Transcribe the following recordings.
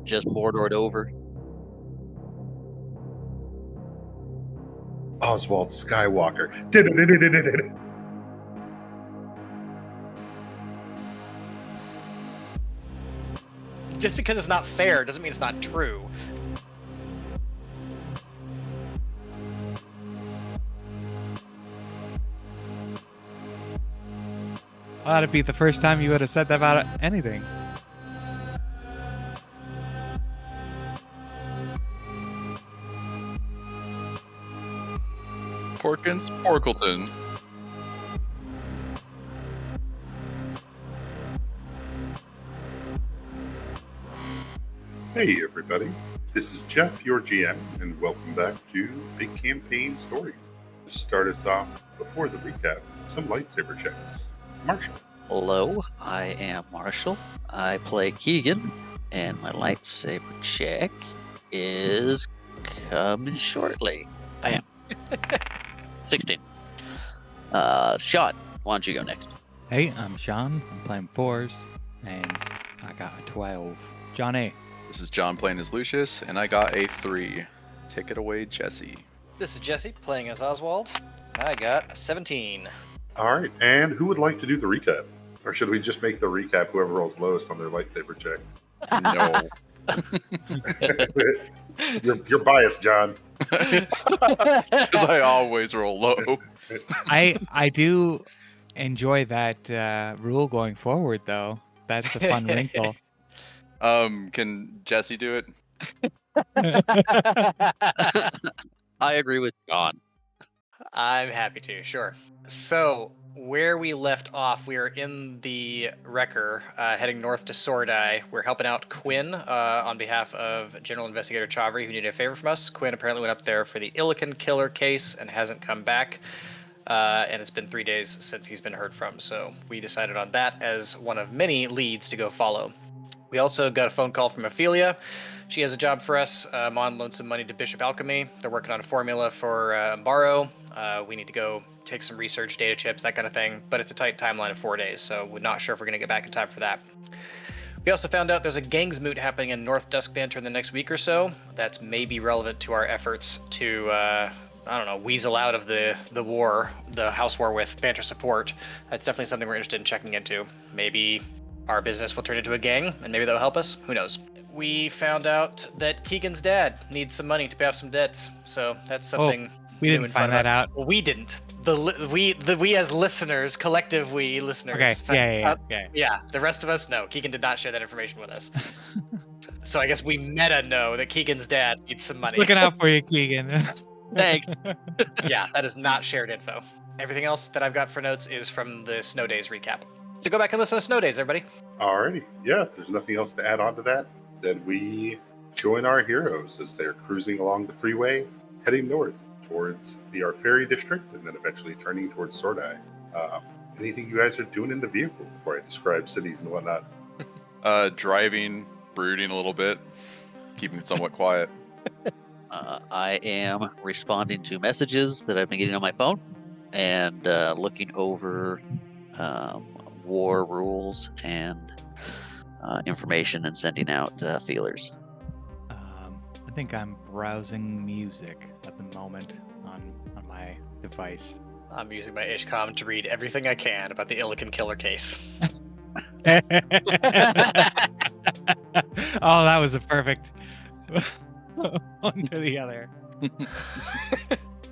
just Mordored over. Oswald Skywalker. Just because it's not fair doesn't mean it's not true. Well, that'd be the first time you would have said that about anything. Porkins Porkleton. Hey everybody, this is Jeff, your GM, and welcome back to Big Campaign Stories. To start us off, before the recap, some lightsaber checks. Marshall. Hello, I am Marshall. I play Keegan, and my lightsaber check is coming shortly. Bam. 16. Sean, why don't you go next? Hey, I'm Sean. I'm playing 4s, and I got a 12. John A. This is John playing as Lucius, and I got a 3. Take it away, Jesse. This is Jesse playing as Oswald. I got a 17. Alright, and who would like to do the recap? Or should we just make the recap whoever rolls lowest on their lightsaber check? No. You're biased, John. Because I always roll low. I do enjoy that rule going forward, though. That's a fun wrinkle. Can Jesse do it? I agree with John. I'm happy to, sure. So, where we left off, we are in the Wrecker, heading north to Sordai. We're helping out Quinn on behalf of General Investigator Chavri, who needed a favor from us. Quinn apparently went up there for the Illican killer case and hasn't come back. And it's been 3 days since he's been heard from, so we decided on that as one of many leads to go follow. We also got a phone call from Ophelia. She has a job for us. Mon loaned some money to Bishop Alchemy. They're working on a formula for Umbaro. We need to go take some research, data chips, that kind of thing, but it's a tight timeline of 4 days, so we're not sure if we're going to get back in time for that. We also found out there's a gangs moot happening in North Dusk Banter in the next week or so. That's maybe relevant to our efforts to, weasel out of the war, the house war with Banter support. That's definitely something we're interested in checking into. Maybe our business will turn into a gang, and maybe that'll help us. Who knows? We found out that Keegan's dad needs some money to pay off some debts, so that's something. We didn't find that out. Well, we didn't. We as listeners, collective we listeners. Okay. Yeah. Yeah. The rest of us, no. Keegan did not share that information with us. So I guess we meta know that Keegan's dad needs some money. Looking out for you, Keegan. Thanks. Yeah, that is not shared info. Everything else that I've got for notes is from the Snow Days recap. So go back and listen to Snow Days, everybody. Alrighty, yeah, if there's nothing else to add on to that, then we join our heroes as they're cruising along the freeway, heading north towards the Arferi district, and then eventually turning towards Sordai. Anything you guys are doing in the vehicle before I describe cities and whatnot? Driving, brooding a little bit, keeping it somewhat quiet. I am responding to messages that I've been getting on my phone and looking over war rules and information and sending out feelers. I think I'm browsing music at the moment on my device. I'm using my Ishcom to read everything I can about the Illican killer case. Oh, that was a perfect one to the other. You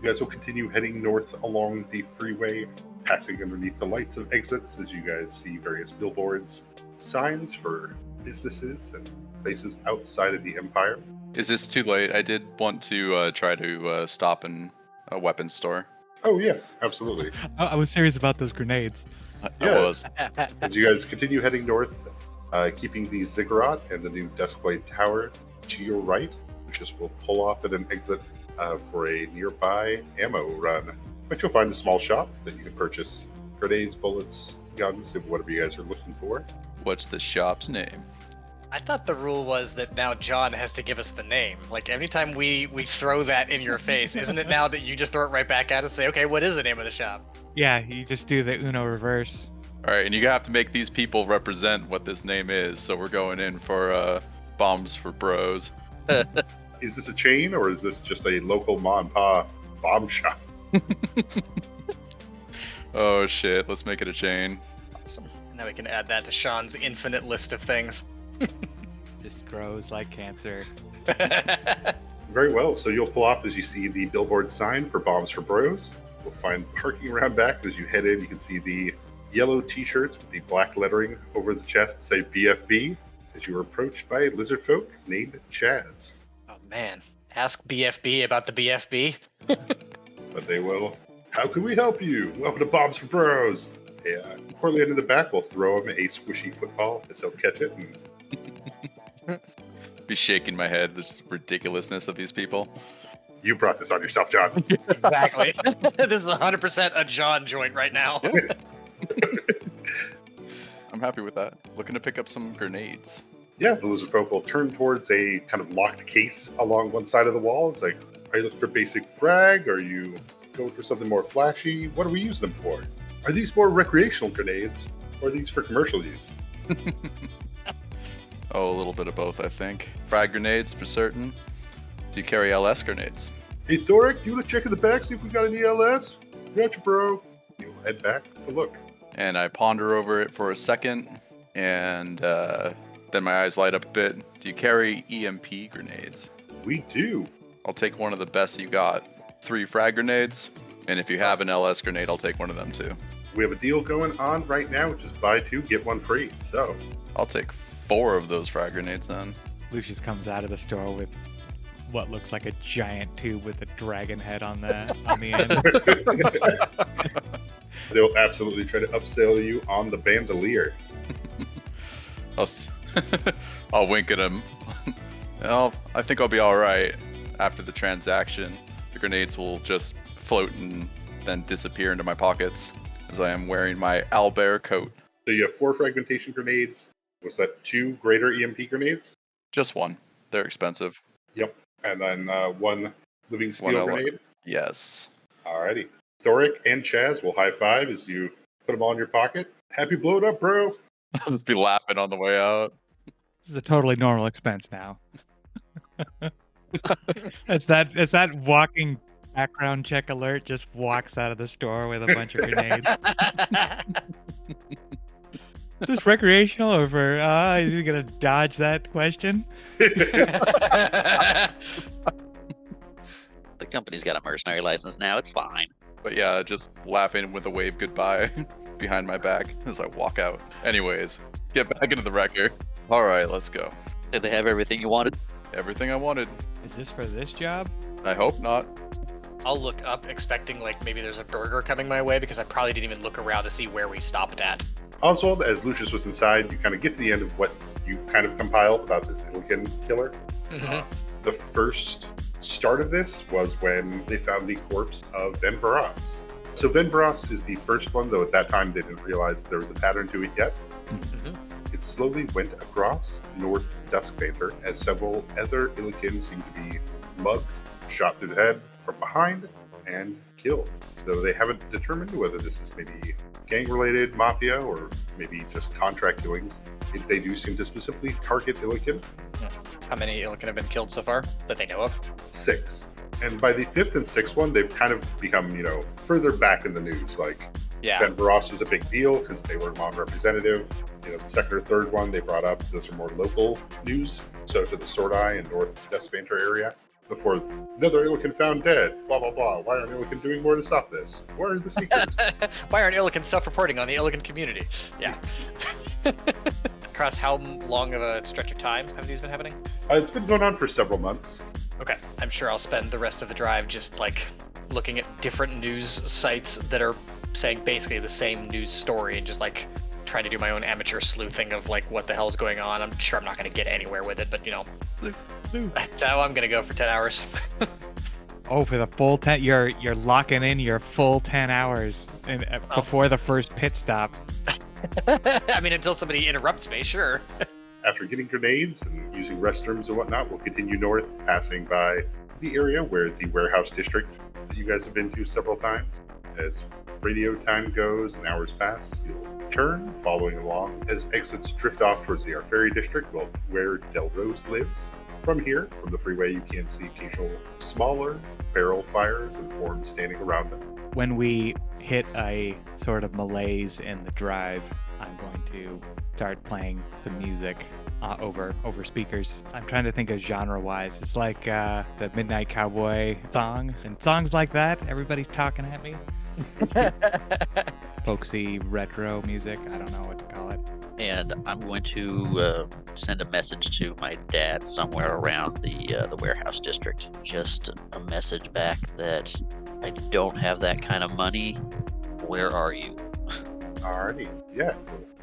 guys will continue heading north along the freeway, passing underneath the lights of exits as you guys see various billboards, signs for businesses and places outside of the Empire. Is this too late? I did want to try to stop in a weapons store. Oh yeah, absolutely. I was serious about those grenades. I Yeah. was. As you guys continue heading north, keeping the ziggurat and the new Duskblade Tower to your right, Lucius will pull off at an exit for a nearby ammo run, which you'll find a small shop that you can purchase grenades, bullets, guns, whatever you guys are looking for. What's the shop's name? I thought the rule was that now John has to give us the name. Like, anytime we throw that in your face, isn't it now that you just throw it right back at us and say, okay, what is the name of the shop? Yeah, you just do the Uno reverse. All right, and you have to make these people represent what this name is. So we're going in for Bombs for bros. Is this a chain or is this just a local ma and pa bomb shop? Oh shit, let's make it a chain. Awesome. Now we can add that to Sean's infinite list of things. Just grows like cancer. Very well. So you'll pull off as you see the billboard sign for Bombs for Bros. We'll find parking around back. As you head in, you can see the yellow t-shirts with the black lettering over the chest say BFB as you are approached by a lizard folk named Chaz. Oh man, ask BFB about the BFB. But they will. How can we help you? Welcome to Bombs for Bros. Corley in the back will throw him a squishy football as he'll catch it. And Be shaking my head. This ridiculousness of these people. you brought this on yourself, John. Exactly. This is 100% a John joint right now. I'm happy with that. Looking to pick up some grenades. Yeah, the lizard folk will turn towards a kind of locked case along one side of the wall. It's like, are you looking for basic frag? Are you going for something more flashy? What are we using them for? Are these more recreational grenades or are these for commercial use? Oh, a little bit of both, I think. Frag grenades for certain. Do you carry LS grenades? Hey, Thoric, you want to check in the back, see if we got any LS? Gotcha, bro. You'll head back to look. And I ponder over it for a second, and then my eyes light up a bit. Do you carry EMP grenades? We do. I'll take one of the best you got. 3 frag grenades, and if you have an LS grenade, I'll take one of them too. We have a deal going on right now, which is buy 2, get 1 free. So, I'll take 4 of those frag grenades then. Lucius comes out of the store with what looks like a giant tube with a dragon head on the end. they'll absolutely try to upsell you on the bandolier. I'll wink at him. Well, I think I'll be all right after the transaction. The grenades will just float and then disappear into my pockets as I am wearing my owlbear coat. So you have 4 fragmentation grenades. Was that 2 greater EMP grenades? Just 1. They're expensive. Yep. And then 1 living steel One grenade. Yes. Alrighty. Thoric and Chaz will high five as you put them all in your pocket. Happy blow it up, bro. I'll just be laughing on the way out. This is a totally normal expense now. As that walking background check alert just walks out of the store with a bunch of grenades. Is this recreational or for, is he going to dodge that question? The company's got a mercenary license now. It's fine. But yeah, just laughing with a wave goodbye behind my back as I walk out. Anyways, get back into the wrecker. All right, let's go. Did they have everything you wanted? Everything I wanted. Is this for this job? I hope not. I'll look up expecting like maybe there's a burger coming my way because I probably didn't even look around to see where we stopped at. Oswald, as Lucius was inside, you kind of get to the end of what you've kind of compiled about this Illican killer. Mhm. The first start of this was when they found the corpse of Ven Varas. So Ven Varas is the first one, though at that time they didn't realize there was a pattern to it yet. Mhm. It slowly went across North Duskpainter as several other Illican seemed to be mugged, shot through the head from behind, and killed. Though they haven't determined whether this is maybe gang-related mafia or maybe just contract killings. They do seem to specifically target Illican. How many Illican have been killed so far that they know of? 6. And by the 5th and 6th one, they've kind of become, further back in the news. Like, Yeah. Ven Varas was a big deal because they were non-representative. The 2nd or 3rd one they brought up, those are more local news. So to the Sordai and North Duskpainter area. Before another Illican found dead, blah, blah, blah. Why aren't Illican doing more to stop this? Where are the secrets? Why aren't Illican self-reporting on the Illican community? Yeah. Across how long of a stretch of time have these been happening? It's been going on for several months. Okay, I'm sure I'll spend the rest of the drive just like looking at different news sites that are saying basically the same news story and just like trying to do my own amateur sleuthing of like what the hell's going on. I'm sure I'm not going to get anywhere with it, but that's how I'm going to go for 10 hours. Oh, for the full 10, you're locking in your full 10 hours before the first pit stop. I mean, until somebody interrupts me, sure. After getting grenades and using restrooms and whatnot, we'll continue north, passing by the area where the warehouse district that you guys have been to several times. As radio time goes and hours pass, you'll turn, following along as exits drift off towards the Arferi district, where Del Rose lives. From here, from the freeway, you can see occasional smaller barrel fires and forms standing around them. When we hit a sort of malaise in the drive, I'm going to start playing some music over speakers. I'm trying to think of genre-wise. It's like the Midnight Cowboy song, and songs like that. Everybody's talking at me. Folksy retro music. I don't know what to call it. And I'm going to send a message to my dad somewhere around the warehouse district. Just a message back that I don't have that kind of money. Where are you? Alrighty, yeah.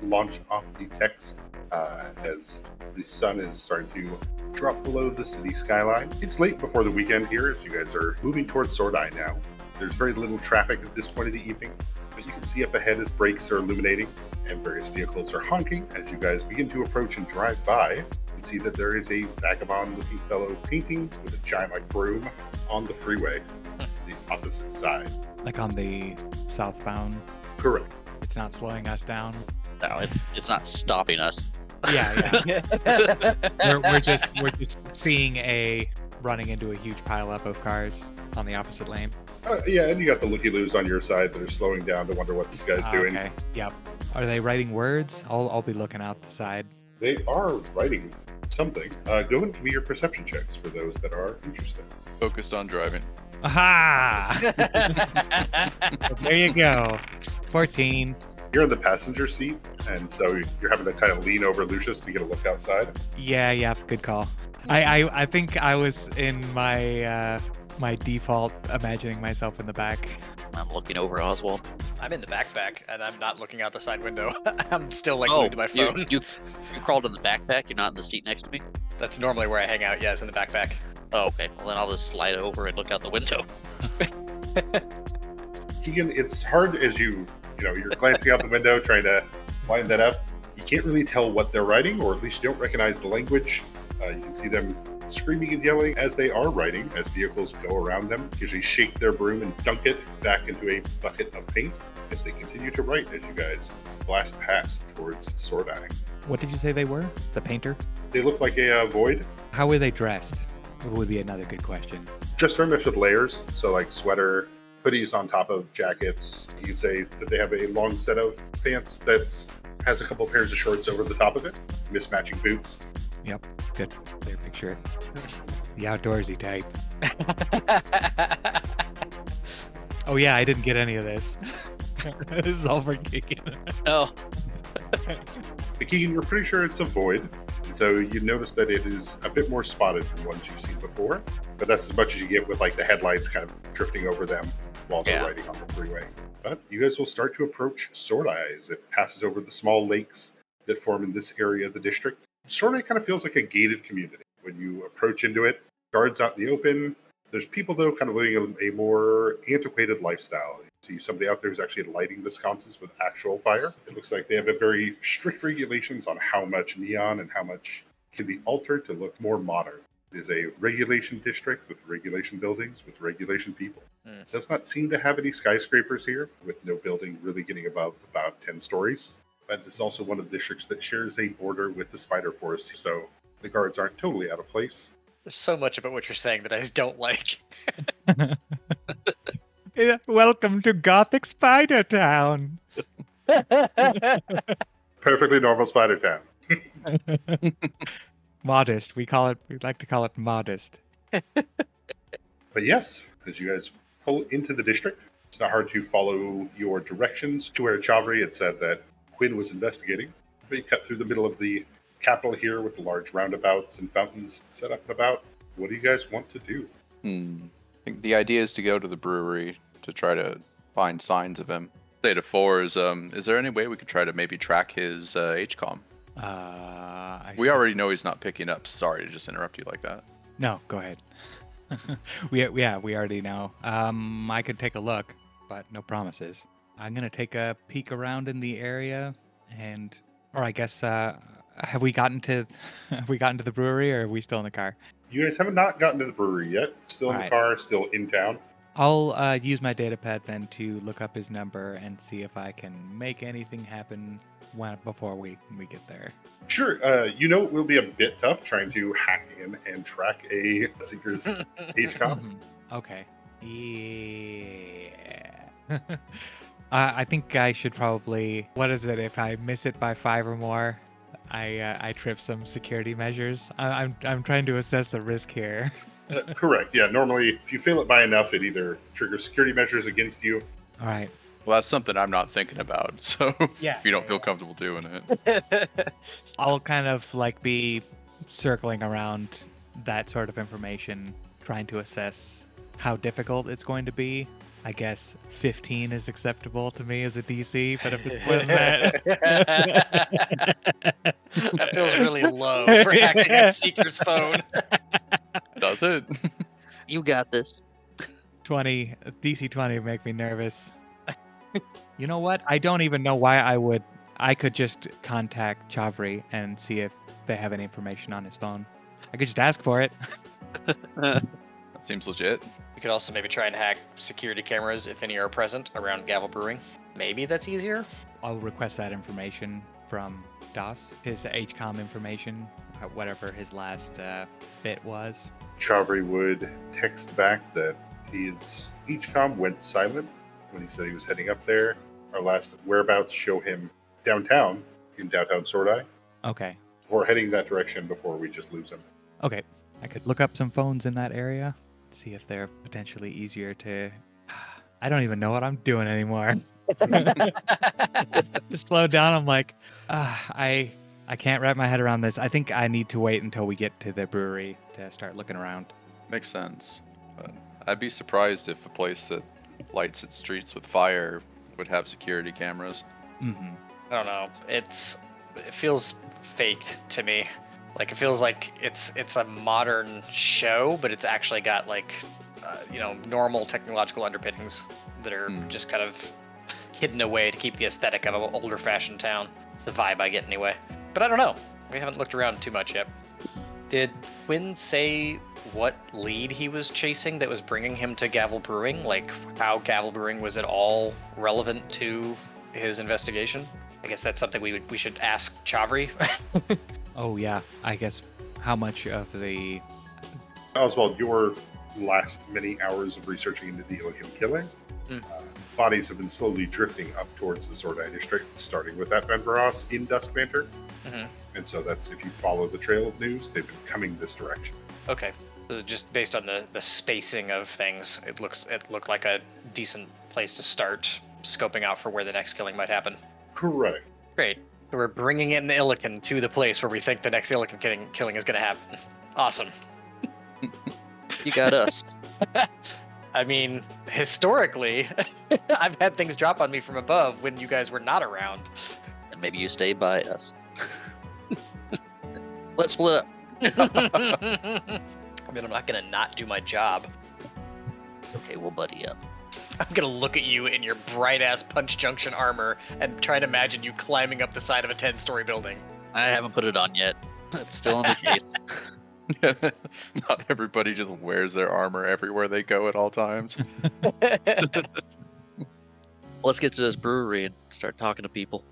We'll launch off the text as the sun is starting to drop below the city skyline. It's late before the weekend here as you guys are moving towards Sordai now. There's very little traffic at this point of the evening, but you can see up ahead as brakes are illuminating and various vehicles are honking. As you guys begin to approach and drive by, you can see that there is a vagabond-looking fellow painting with a giant-like broom on the freeway, the opposite side. Like on the southbound. Correct. It's not slowing us down. No, it's not stopping us. Yeah. we're just seeing running into a huge pileup of cars on the opposite lane. Yeah, and you got the looky-loos on your side that are slowing down to wonder what this guy's doing. Okay. Yep. Are they writing words? I'll be looking out the side. They are writing something. Go and give me your perception checks for those that are interested. Focused on driving. Aha! There you go. 14. You're in the passenger seat, and so you're having to kind of lean over Lucius to get a look outside. Yeah, good call. I think I was in my my default imagining myself in the back. I'm looking over Oswald. I'm in the backpack, and I'm not looking out the side window. I'm still like Oh, glued to my phone. you crawled in the backpack? You're not in the seat next to me? That's normally where I hang out. Yes, in the backpack. Oh, okay. Well, then I'll just slide over and look out the window. Keegan, it's hard as you're glancing out the window trying to line that up. You can't really tell what they're writing, or at least you don't recognize the language. You can see them screaming and yelling as they are writing, as vehicles go around them, usually shake their broom and dunk it back into a bucket of paint as they continue to write as you guys blast past towards Sordai. What did you say they were? The painter? They look like a void. How were they dressed? Would be another good question. Just very much with layers, so like sweater, hoodies on top of jackets. You could say that they have a long set of pants that has a couple pairs of shorts over the top of it, mismatching boots. Yep, good. Clear picture. The outdoorsy type. Oh yeah, I didn't get any of this. This is all for Keegan. Oh, Keegan, you're pretty sure it's a void, so you notice that it is a bit more spotted than ones you've seen before, but that's as much as you get with like the headlights kind of drifting over them while they're riding on the freeway. But you guys will start to approach Sordai as it passes over the small lakes that form in this area of the district. Sordai kind of feels like a gated community. When you approach into it, guards out in the open. There's people, though, kind of living a more antiquated lifestyle. You see somebody out there who's actually lighting the sconces with actual fire. It looks like they have a very strict regulations on how much neon and how much can be altered to look more modern. It is a regulation district with regulation buildings, with regulation people. It does not seem to have any skyscrapers here, with no building really getting above about 10 stories. But this is also one of the districts that shares a border with the Spider Force, so the guards aren't totally out of place. There's so much about what you're saying that I just don't like. Welcome to Gothic Spider Town. Perfectly normal Spider Town. Modest. We'd like to call it modest. But yes, as you guys pull into the district, it's not hard to follow your directions to where Chavri had said that Quinn was investigating. But you cut through the middle of the capital here with the large roundabouts and fountains set up and about. What do you guys want to do? I think the idea is to go to the brewery to try to find signs of him. Theta 4 is there any way we could try to maybe track his HCOM? We already know he's not picking up. Sorry to just interrupt you like that. No, go ahead. we already know. I could take a look, but no promises. I'm gonna take a peek around in the area, or I guess have we gotten to the brewery, or are we still in the car? You guys have not gotten to the brewery yet. Still in the car, still in town. I'll use my data pad then to look up his number and see if I can make anything happen before we get there. Sure. It will be a bit tough trying to hack in and track a Seeker's HCOM. Mhm. Okay. Yeah. I think I should probably. What is it? If I miss it by 5 or more, I trip some security measures. I'm trying to assess the risk here. Correct. Yeah. Normally, if you fail it by enough, it either triggers security measures against you. All right. Well, that's something I'm not thinking about. So Yeah, if you don't yeah, feel yeah. comfortable doing it, I'll kind of like be circling around that sort of information, trying to assess how difficult it's going to be. I guess 15 is acceptable to me as a DC, but if it's more than that, That feels really low for hacking a Seeker's phone. does it? You got this. 20 DC 20 would make me nervous. You know what? I don't even know why I could just contact Chavri and see if they have any information on his phone. I could just ask for it. Seems legit. You could also maybe try and hack security cameras if any are present around Gavel Brewing. Maybe that's easier. I'll request that information from DOS, his HCOM information, whatever his last bit was. Chavri would text back that his HCOM went silent when he said he was heading up there. Our last whereabouts show him downtown, in downtown Sordai, Okay. before heading that direction before we just lose him. Okay. I could look up some phones in that area, see if they're potentially easier to. I don't even know what I'm doing anymore. Just slow down. I'm like, I can't wrap my head around this. I think I need to wait until we get to the brewery to start looking around. Makes sense. But I'd be surprised if a place that lights its streets with fire would have security cameras. Mm-hmm. I don't know. It feels fake to me. Like it feels like it's a modern show, but it's actually got like normal technological underpinnings that are just kind of hidden away to keep the aesthetic of an older fashioned town. It's the vibe I get anyway. But I don't know. We haven't looked around too much yet. Did Quinn say what lead he was chasing that was bringing him to Gavel Brewing? Like how Gavel Brewing was at all relevant to his investigation? I guess that's something we should ask Chavri. Oh yeah, I guess how much of the Oswald, your last many hours of researching into the Illican killing, bodies have been slowly drifting up towards the Sordai district, starting with that Ben Barras in Dusk Banter. Mm-hmm. And so that's, if you follow the trail of news, they've been coming this direction. Okay. So just based on the spacing of things, it looked like a decent place to start scoping out for where the next killing might happen. Correct. Great. So we're bringing in the Illican to the place where we think the next Illican killing is going to happen. Awesome. You got us. I mean, historically, I've had things drop on me from above when you guys were not around. And maybe you stay by us. Let's split up. I mean, I'm not going to not do my job. It's okay, we'll buddy up. I'm going to look at you in your bright-ass Punch Junction armor and try to imagine you climbing up the side of a 10-story building. I haven't put it on yet. It's still in the case. Not everybody just wears their armor everywhere they go at all times. Let's get to this brewery and start talking to people.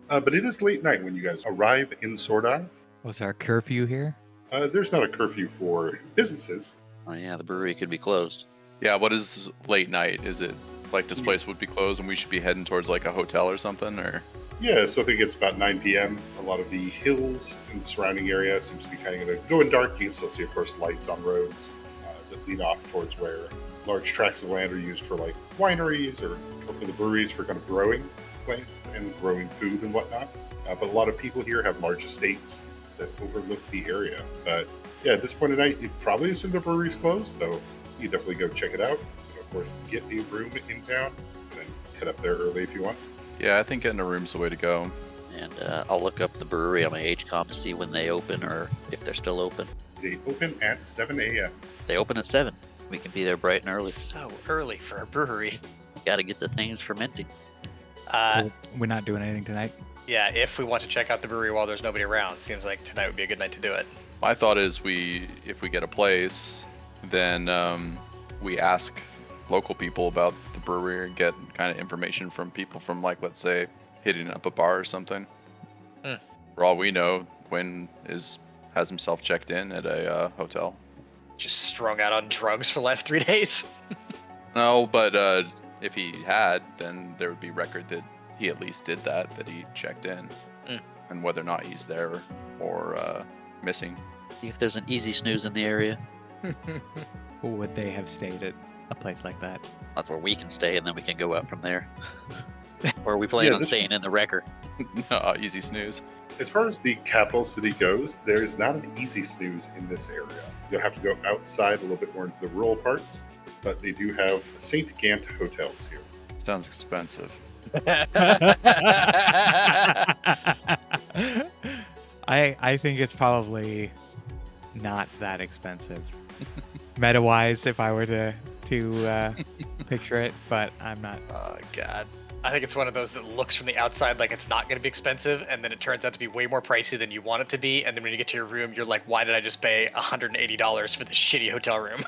But it is late night when you guys arrive in Sordai. was our curfew here? There's not a curfew for businesses. Oh yeah, the brewery could be closed. Yeah, what is late night? Is it like this place would be closed and we should be heading towards like a hotel or something, or? Yeah, so I think it's about 9 p.m. A lot of the hills in the surrounding area seems to be kind of going dark. You can still see, of course, lights on roads that lead off towards where large tracts of land are used for like wineries or for the breweries for kind of growing plants and growing food and whatnot. But a lot of people here have large estates that overlook the area. But yeah, at this point of night, you'd probably assume the brewery's closed, though you definitely go check it out. And of course, get a room in town and then head up there early if you want. Yeah, I think getting a room's the way to go. And I'll look up the brewery on my HCOM to see when they open or if they're still open. They open at 7 a.m. They open at 7. We can be there bright and early. So early for a brewery. Got to get the things fermenting. We're not doing anything tonight. Yeah, if we want to check out the brewery while there's nobody around, seems like tonight would be a good night to do it. My thought is if we get a place, then we ask local people about the brewery and get kind of information from people from, like, let's say, hitting up a bar or something. For all we know, Quinn has himself checked in at a hotel. Just strung out on drugs for the last 3 days. No, but if he had, then there would be record that he at least did that he checked in. And whether or not he's there or missing. See if there's an easy snooze in the area. Would they have stayed at a place like that? That's where we can stay, and then we can go up from there. Or are we planning on staying in the wrecker? No, easy snooze. As far as the capital city goes, there's not an easy snooze in this area. You'll have to go outside a little bit more into the rural parts, but they do have St. Gant hotels here. Sounds expensive. I think it's probably not that expensive. Meta-wise, if I were to picture it, but I'm not. Oh, God. I think it's one of those that looks from the outside like it's not going to be expensive, and then it turns out to be way more pricey than you want it to be, and then when you get to your room, you're like, why did I just pay $180 for this shitty hotel room?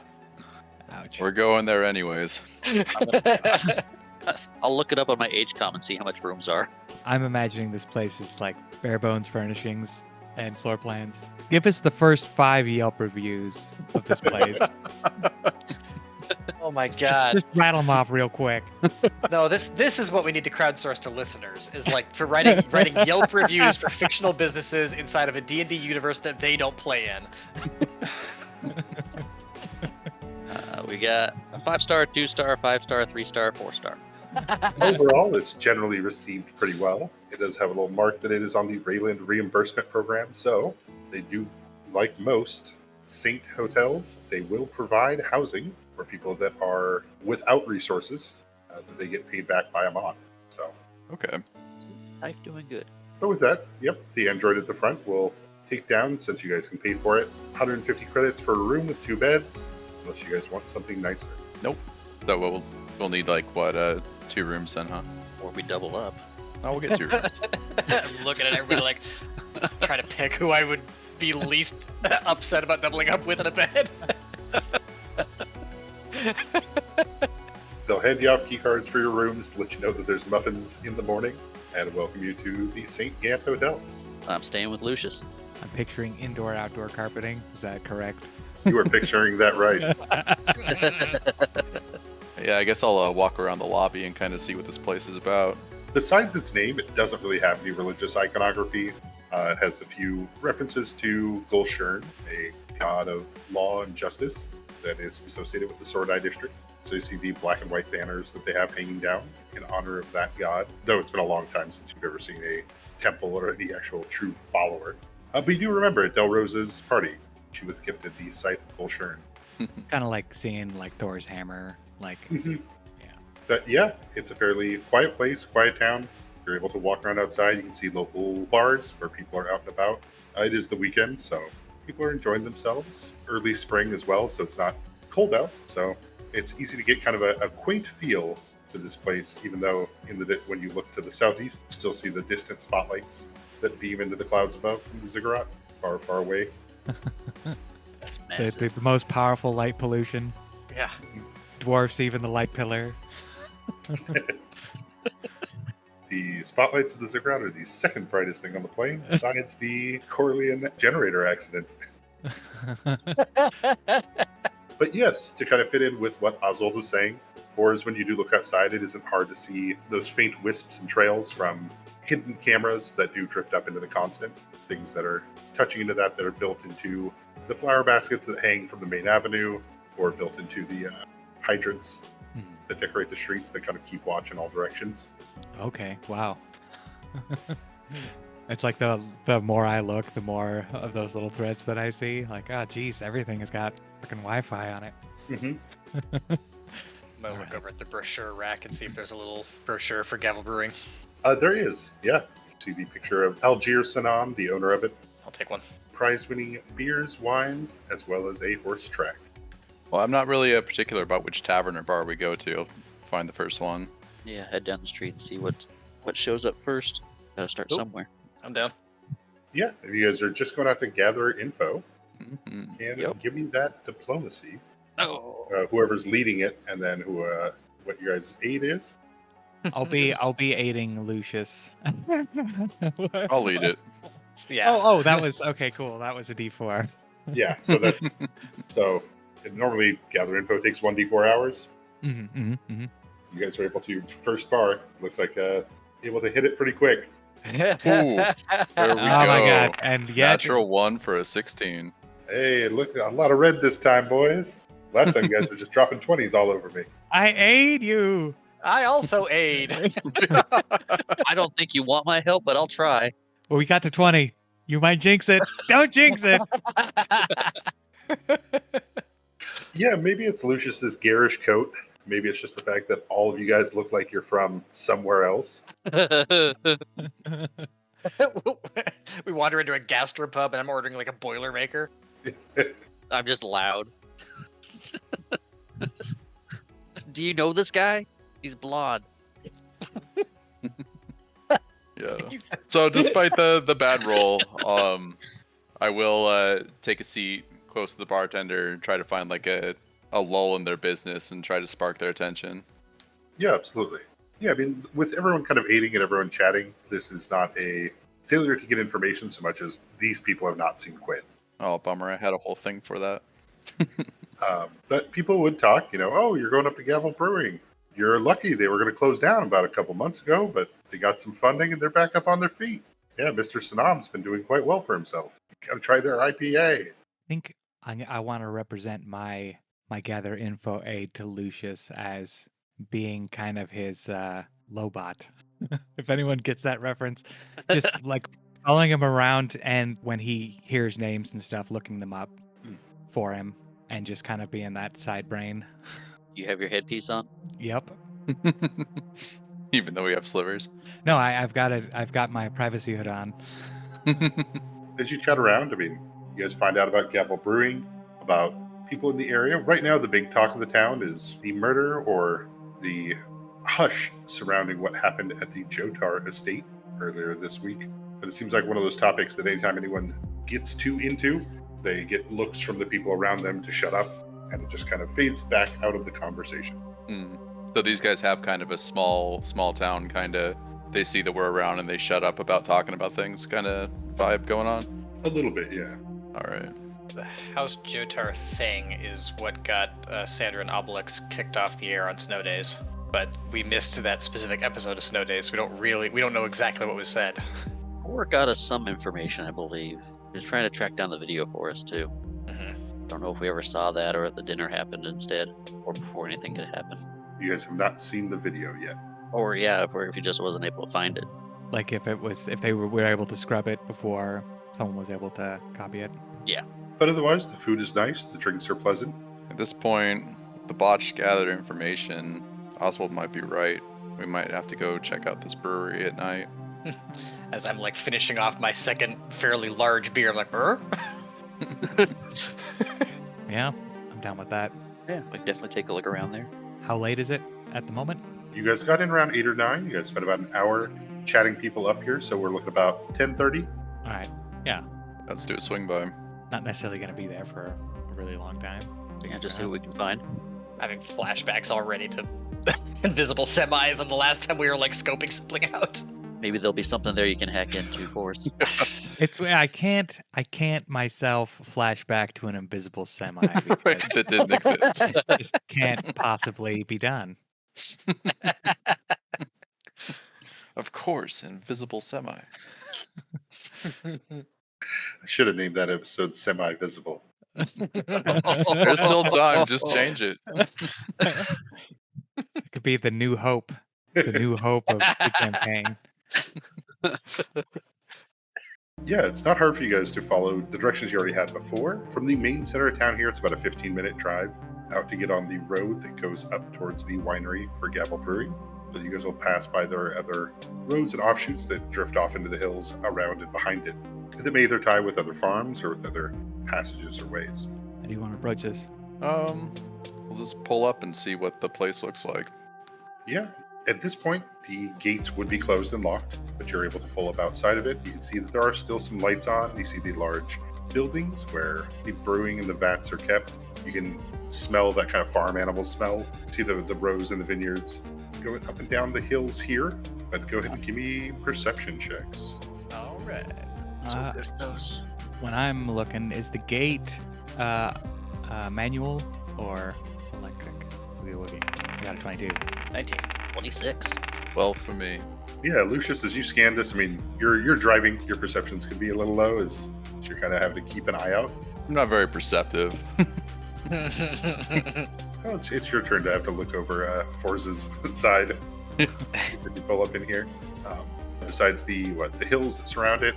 Ouch. We're going there anyways. I'll look it up on my HCOM and see how much rooms are. I'm imagining this place is like bare bones furnishings and floor plans. Give us the first 5 Yelp reviews of this place. Oh my God. Just rattle them off real quick. No, this is what we need to crowdsource to listeners, is like for writing Yelp reviews for fictional businesses inside of a D&D universe that they don't play in. We got a 5-star, 2-star, 5-star, 3-star, 4-star. Overall, it's generally received pretty well. It does have a little mark that it is on the Rayland reimbursement program, so they do, like most Saint hotels, they will provide housing for people that are without resources that they get paid back by a month. So, Okay. Life doing good. but with that, yep, the android at the front will take down, since you guys can pay for it, 150 credits for a room with 2 beds, unless you guys want something nicer. So we'll need like what 2 rooms then, huh? Or we double up. Oh, we'll get 2 rooms. I'm looking at everybody like, trying to pick who I would be least upset about doubling up with in a bed. They'll hand you out key cards for your rooms to let you know that there's muffins in the morning, and welcome you to the St. Gant hotels. I'm staying with Lucius. I'm picturing indoor-outdoor carpeting. Is that correct? You are picturing that right. Yeah, I guess I'll walk around the lobby and kind of see what this place is about. Besides its name, it doesn't really have any religious iconography. It has a few references to Gulshern, a god of law and justice that is associated with the Sordai district. So you see the black and white banners that they have hanging down in honor of that god, though it's been a long time since you've ever seen a temple or any actual true follower. But you do remember at Delrose's party, she was gifted the Scythe of Gulshern. Kind of like seeing like Thor's hammer. Like, But yeah, it's a fairly quiet place, quiet town. You're able to walk around outside. You can see local bars where people are out and about. It is the weekend, so people are enjoying themselves. Early spring as well, so it's not cold out. So it's easy to get kind of a quaint feel to this place, even though when you look to the southeast, you still see the distant spotlights that beam into the clouds above from the ziggurat, far, far away. That's massive. the most powerful light pollution. Yeah. Dwarfs even the light pillar. The spotlights of the ziggurat are the second brightest thing on the plane, besides the Corleone generator accident. But yes, to kind of fit in with what Oswald was saying, is when you do look outside, it isn't hard to see those faint wisps and trails from hidden cameras that do drift up into the constant. Things that are touching into that are built into the flower baskets that hang from the main avenue, or built into the hydrants that decorate the streets that kind of keep watch in all directions. Okay, wow. It's like the more I look, the more of those little threads that I see. Like, oh, geez, everything has got freaking Wi-Fi on it. Mm-hmm. I'm gonna look over at the brochure rack and see if there's a little brochure for Gavel Brewing. There is, yeah. See the picture of Algier Sanan, the owner of it. I'll take one. Prize-winning beers, wines, as well as a horse track. Well, I'm not really particular about which tavern or bar we go to. I'll find the first one. Yeah, head down the street and see what shows up first. Gotta start somewhere. I'm down. Yeah, if you guys are just going out to gather info, Mm-hmm. and Yep. give me that diplomacy. Oh. whoever's leading it, and then what your guys' aid is. I'll be aiding Lucius. I'll lead it. Yeah. Oh, that was okay. Cool. That was a D4. Yeah, so normally gather info takes 1d4 hours. You You guys are able to first bar. Looks like able to hit it pretty quick. Ooh, there we Oh go. my god! And yet, Natural 1 for a 16. Hey, look, a lot of red this time, boys. Last time you guys were just dropping 20s all over me. I aid you. I also aid. I don't think you want my help, but I'll try. Well, we got to 20. You might jinx it. Don't jinx it. Yeah, maybe it's Lucius's garish coat. Maybe it's just the fact that all of you guys look like you're from somewhere else. We wander into a gastropub and I'm ordering like a Boilermaker. I'm just loud. Do you know this guy? He's blonde. Yeah. So despite the bad roll, I will take a seat close to the bartender and try to find like a lull in their business and try to spark their attention. Yeah, absolutely. Yeah, I mean, with everyone kind of aiding and everyone chatting, this is not a failure to get information so much as these people have not seen Quinn. Oh, bummer. I had a whole thing for that. But people would talk, oh, you're going up to Gavel Brewing. You're lucky they were going to close down about a couple months ago, but they got some funding and they're back up on their feet. Yeah, Mr. Sanam's been doing quite well for himself. Got to try their IPA. I think I want to represent my gather info aid to Lucius as being kind of his Lobot. If anyone gets that reference, just like following him around, and when he hears names and stuff, looking them up for him, and just kind of being that side brain. You have your headpiece on? Yep. Even though we have slivers. No, I've got it. I've got my privacy hood on. As you chat around, I mean, you guys find out about Gavel Brewing, about people in the area. Right now, the big talk of the town is the murder or the hush surrounding what happened at the Jotar estate earlier this week. But it seems like one of those topics that anytime anyone gets too into, they get looks from the people around them to shut up, and it just kind of fades back out of the conversation. So these guys have kind of a small town kind of, they see that we're around and they shut up about talking about things kind of vibe going on? A little bit, yeah. All right. The House Jotar thing is what got Sandra and Obelix kicked off the air on Snow Days. But we missed that specific episode of Snow Days. We don't know exactly what was said. Or got us some information, I believe. He was trying to track down the video for us, too. Don't know if we ever saw that or if the dinner happened instead, or before anything could happen. You guys have not seen the video yet. Or, yeah, if he just wasn't able to find it. Like if they were able to scrub it before someone was able to copy it. Yeah. But otherwise, the food is nice, the drinks are pleasant. At this point, the botch gathered information. Oswald might be right. We might have to go check out this brewery at night. As I'm like finishing off my second fairly large beer, I'm like, Yeah, I'm down with that. Yeah, we can definitely take a look around there. How late is it at the moment? You guys got in around 8 or 9. You guys spent about an hour chatting people up here, so we're looking about 10:30. All right. Yeah. Let's do a swing by. Not necessarily going to be there for a really long time. Yeah, just see what we can find. having flashbacks already to invisible semis and the last time we were like scoping something out. Maybe there'll be something there you can hack into for us. It's I can't myself flashback to an invisible semi because That didn't exist. it just can't possibly be done. Of course, invisible semi. I should have named that episode Semi-Visible. There's still time. Just change it. It could be the new hope. The new hope of the campaign. Yeah, it's not hard for you guys to follow the directions you already had before. From the main center of town here, it's about a 15-minute drive out to get on the road that goes up towards the winery for Gavel Brewing. So you guys will pass by their other roads and offshoots that drift off into the hills around and behind it. That may either tie with other farms or with other passages or ways. How do you want to approach this? We'll just pull up and see what the place looks like. Yeah, at this point, the gates would be closed and locked, but you're able to pull up outside of it. You can see that there are still some lights on. You see the large buildings where the brewing and the vats are kept. You can smell that kind of farm animal smell. See the rows in the vineyards. Going up and down the hills here, but go ahead and give me perception checks. All right. So good at those. When I'm looking, is the gate manual or electric? Woogie. I got a 22. 19. 26. 12 for me. Yeah, Lucius, as you scan this, I mean, you're driving. Your perceptions can be a little low as you're kind of having to keep an eye out. I'm not very perceptive. Oh, it's your turn to have to look over Forza's side when you pull up in here. Besides the hills that surround it,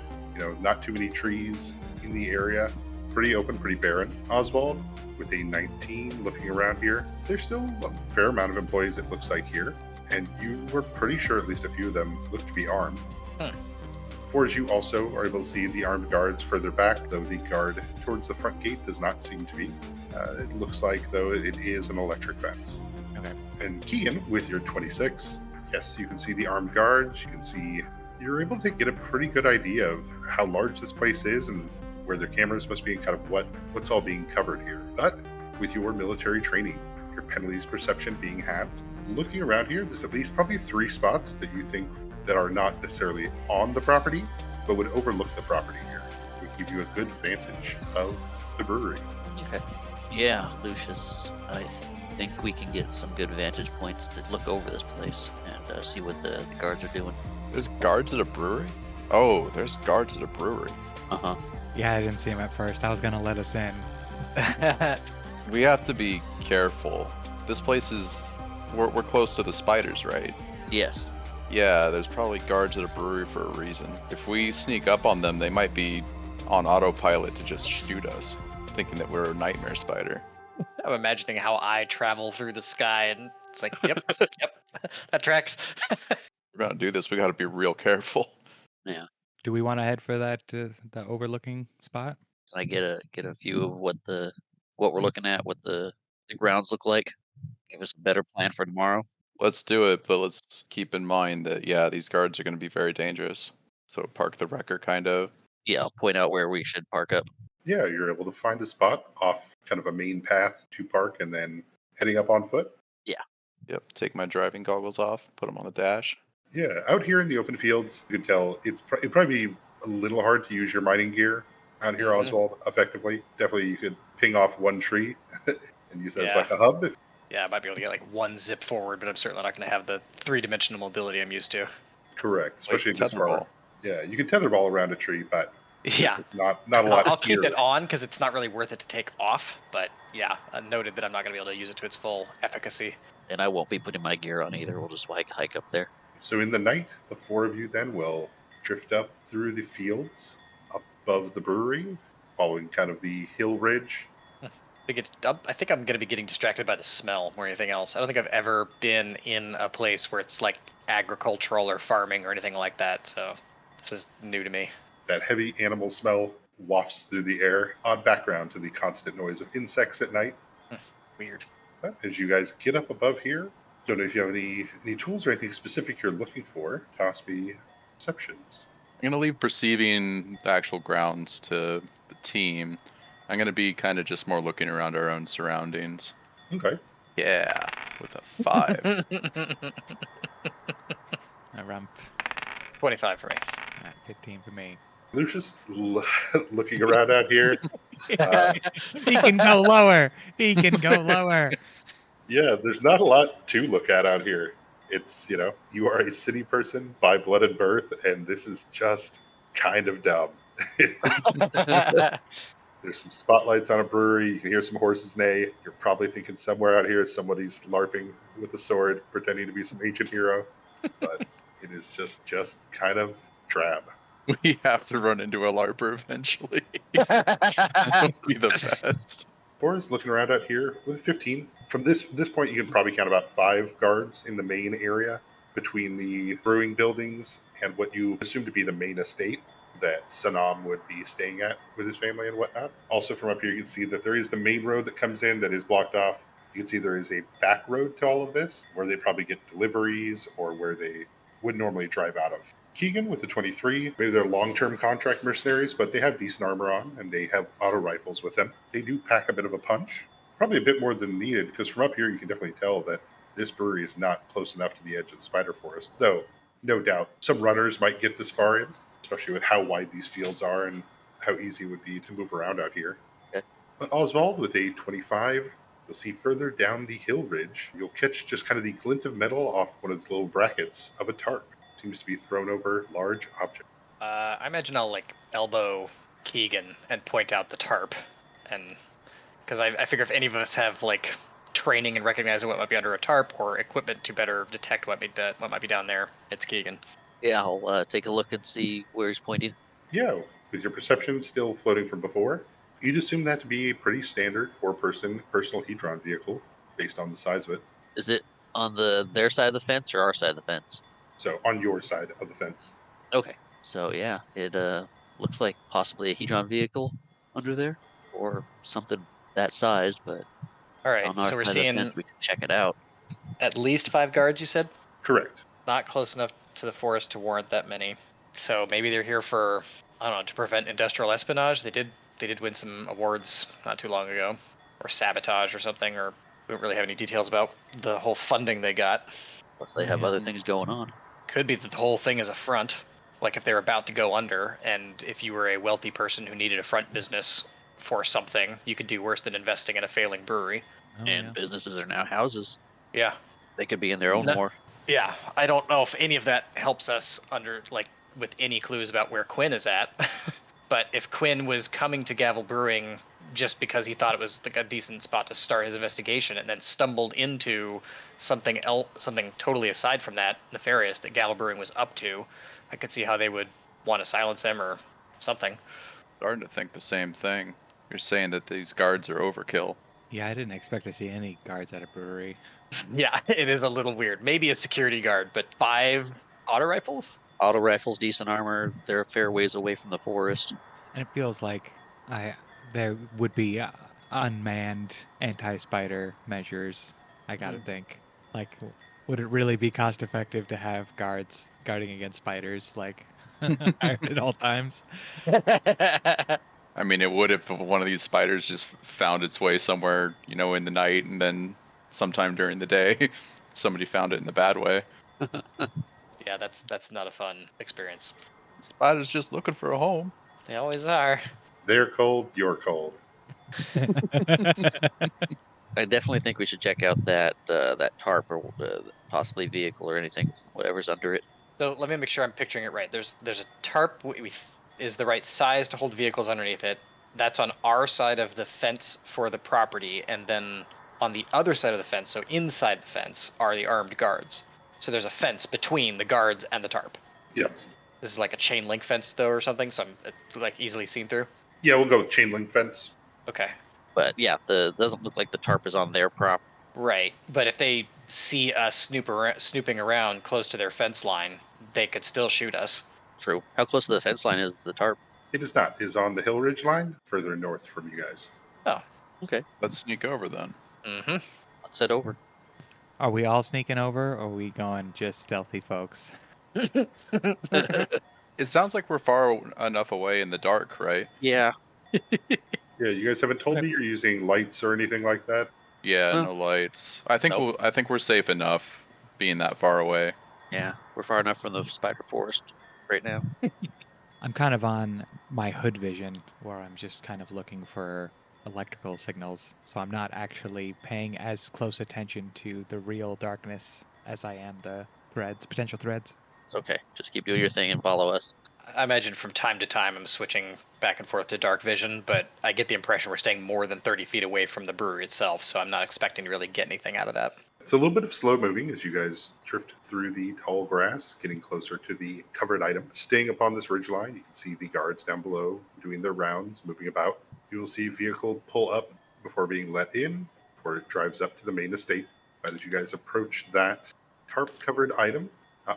not too many trees in the area. Pretty open, pretty barren. Oswald, with a 19 looking around here, there's still a fair amount of employees it looks like here, and you were pretty sure at least a few of them look to be armed. Forza, you also are able to see the armed guards further back, though the guard towards the front gate does not seem to be. It looks like, though, it is an electric fence. Okay. And Keegan, with your 26, yes, you can see the armed guards. You're able to get a pretty good idea of how large this place is and where their cameras must be and kind of what's all being covered here. But with your military training, your penalties perception being halved, looking around here, there's at least probably 3 spots that you think that are not necessarily on the property, but would overlook the property here. It would give you a good vantage of the brewery. Okay. Yeah, Lucius, I think we can get some good vantage points to look over this place and see what the guards are doing. There's guards at a brewery? Oh, there's guards at a brewery. Uh-huh. Yeah, I didn't see him at first. I was gonna let us in. We have to be careful. This place we're close to the spiders, right? Yes. Yeah, there's probably guards at a brewery for a reason. If we sneak up on them, they might be on autopilot to just shoot us, thinking that we're a nightmare spider. I'm imagining how I travel through the sky, and it's like, yep, that tracks. If we're gonna do this, we gotta be real careful. Do we want to head for that the overlooking spot? Can I get a view of what we're looking at, what the grounds look like? Give us a better plan for tomorrow. Let's do it, but let's keep in mind that, yeah, these guards are gonna be very dangerous. So park the wrecker, kind of. Yeah, I'll point out where we should park up. Yeah, you're able to find a spot off kind of a main path to park and then heading up on foot. Yep, take my driving goggles off, put them on the dash. Yeah, out here in the open fields, you can tell it'd probably be a little hard to use your mining gear out here, Oswald, effectively. Definitely you could ping off one tree and use that as like a hub. Yeah, I might be able to get like one zip forward, but I'm certainly not going to have the 3-dimensional mobility I'm used to. Correct, especially Like this far. tetherball. Yeah, you can tetherball around a tree, but Yeah. not a lot. I'll keep here. it on because it's not really worth it to take off. But yeah, noted that I'm not going to be able to use it to its full efficacy. And I won't be putting my gear on either. We'll just hike up there. So in the night, the 4 of you then will drift up through the fields above the brewery, following kind of the hill ridge. I think I'm going to be getting distracted by the smell more than anything else. I don't think I've ever been in a place where it's like agricultural or farming or anything like that. So this is new to me. That heavy animal smell wafts through the air, odd background to the constant noise of insects at night. Weird. But as you guys get up above here, don't know if you have any tools or anything specific you're looking for. Toss me perceptions. I'm gonna leave perceiving the actual grounds to the team. I'm gonna be kind of just more looking around our own surroundings. Okay. Yeah, with a 5. A rump. 25 for me. 15 for me. Lucius, looking around out here. He can go lower. He can go lower. Yeah, there's not a lot to look at out here. It's, you are a city person by blood and birth, and this is just kind of dumb. There's some spotlights on a brewery. You can hear some horses neigh. You're probably thinking somewhere out here somebody's LARPing with a sword, pretending to be some ancient hero. But it is just kind of drab. We have to run into a LARPer eventually. That would be the best. Boris looking around out here with 15. From this point, you can probably count about 5 guards in the main area between the brewing buildings and what you assume to be the main estate that Sanam would be staying at with his family and whatnot. Also from up here, you can see that there is the main road that comes in that is blocked off. You can see there is a back road to all of this where they probably get deliveries or where they would normally drive out of. Keegan with the 23, maybe they're long-term contract mercenaries, but they have decent armor on, and they have auto rifles with them. They do pack a bit of a punch, probably a bit more than needed, because from up here you can definitely tell that this brewery is not close enough to the edge of the spider forest, though no doubt some runners might get this far in, especially with how wide these fields are and how easy it would be to move around out here. Okay. But Oswald with a 25, you'll see further down the hill ridge, you'll catch just kind of the glint of metal off one of the little brackets of a tarp. Seems to be thrown over large object. I imagine I'll like elbow Keegan and point out the tarp, and because I figure if any of us have like training and recognizing what might be under a tarp or equipment to better detect what might be down there, it's Keegan. Yeah, I'll take a look and see where he's pointing. Yeah, with your perception still floating from before, you'd assume that to be a pretty standard 4-person personal hedron vehicle based on the size of it. Is it on their side of the fence or our side of the fence? So on your side of the fence. Okay. So yeah, it looks like possibly a hedron vehicle under there or something that sized, but All right, on our so we're side of the seeing fence, we can check it out. at least 5 guards. You said Correct. not close enough to the forest to warrant that many. So maybe they're here for, I don't know, to prevent industrial espionage. They did win some awards not too long ago, or sabotage or something, or we don't really have any details about the whole funding they got. Plus, they have other things going on. Could be that the whole thing is a front, like if they're about to go under, and if you were a wealthy person who needed a front business for something, you could do worse than investing in a failing brewery. Oh, And yeah. businesses are now houses. Yeah. They could be in their own No. war. Yeah, I don't know if any of that helps us with any clues about where Quinn is at. But if Quinn was coming to Gavel Brewing just because he thought it was like a decent spot to start his investigation, and then stumbled into something totally aside from that nefarious that Gavel Brewing was up to, I could see how they would want to silence him or something. Starting to think the same thing. You're saying that these guards are overkill. Yeah, I didn't expect to see any guards at a brewery. Yeah, it is a little weird. Maybe a security guard, but 5 auto rifles? Auto rifles, decent armor. They're a fair ways away from the forest. And it feels like there would be unmanned anti-spider measures. I gotta think. Like, would it really be cost effective to have guards guarding against spiders, like, at all times? I mean, it would if one of these spiders just found its way somewhere, in the night, and then sometime during the day, somebody found it in the bad way. Yeah, that's not a fun experience. Spider's just looking for a home. They always are. They're cold, you're cold. I definitely think we should check out that tarp or possibly vehicle or anything, whatever's under it. So let me make sure I'm picturing it right. There's a tarp is the right size to hold vehicles underneath it. That's on our side of the fence for the property, and then on the other side of the fence, so inside the fence, are the armed guards. So there's a fence between the guards and the tarp. Yes. This is like a chain link fence though, or something, so I'm like easily seen through. Yeah, we'll go with chain link fence. Okay. But yeah, doesn't look like the tarp is on their prop. Right, but if they see us snooping around close to their fence line, they could still shoot us. True. How close to the fence line is the tarp? It is not. It is on the hill ridge line, further north from you guys. Oh. Okay. Let's sneak over then. Mm-hmm. Let's head over. Are we all sneaking over, or are we going just stealthy folks? It sounds like we're far enough away in the dark, right? Yeah. Yeah, you guys haven't told me you're using lights or anything like that? Yeah, Huh. no lights. I think Nope. I think we're safe enough being that far away. Yeah. We're far enough from the spider forest right now. I'm kind of on my hood vision, where I'm just kind of looking for electrical signals, so I'm not actually paying as close attention to the real darkness as I am the potential threads. It's okay. Just keep doing your thing and follow us. I imagine from time to time I'm switching back and forth to dark vision, but I get the impression we're staying more than 30 feet away from the brewery itself, so I'm not expecting to really get anything out of that. It's a little bit of slow moving as you guys drift through the tall grass, getting closer to the covered item. Staying upon this ridgeline, you can see the guards down below doing their rounds, moving about. You will see a vehicle pull up before being let in, before it drives up to the main estate. But as you guys approach that tarp-covered item,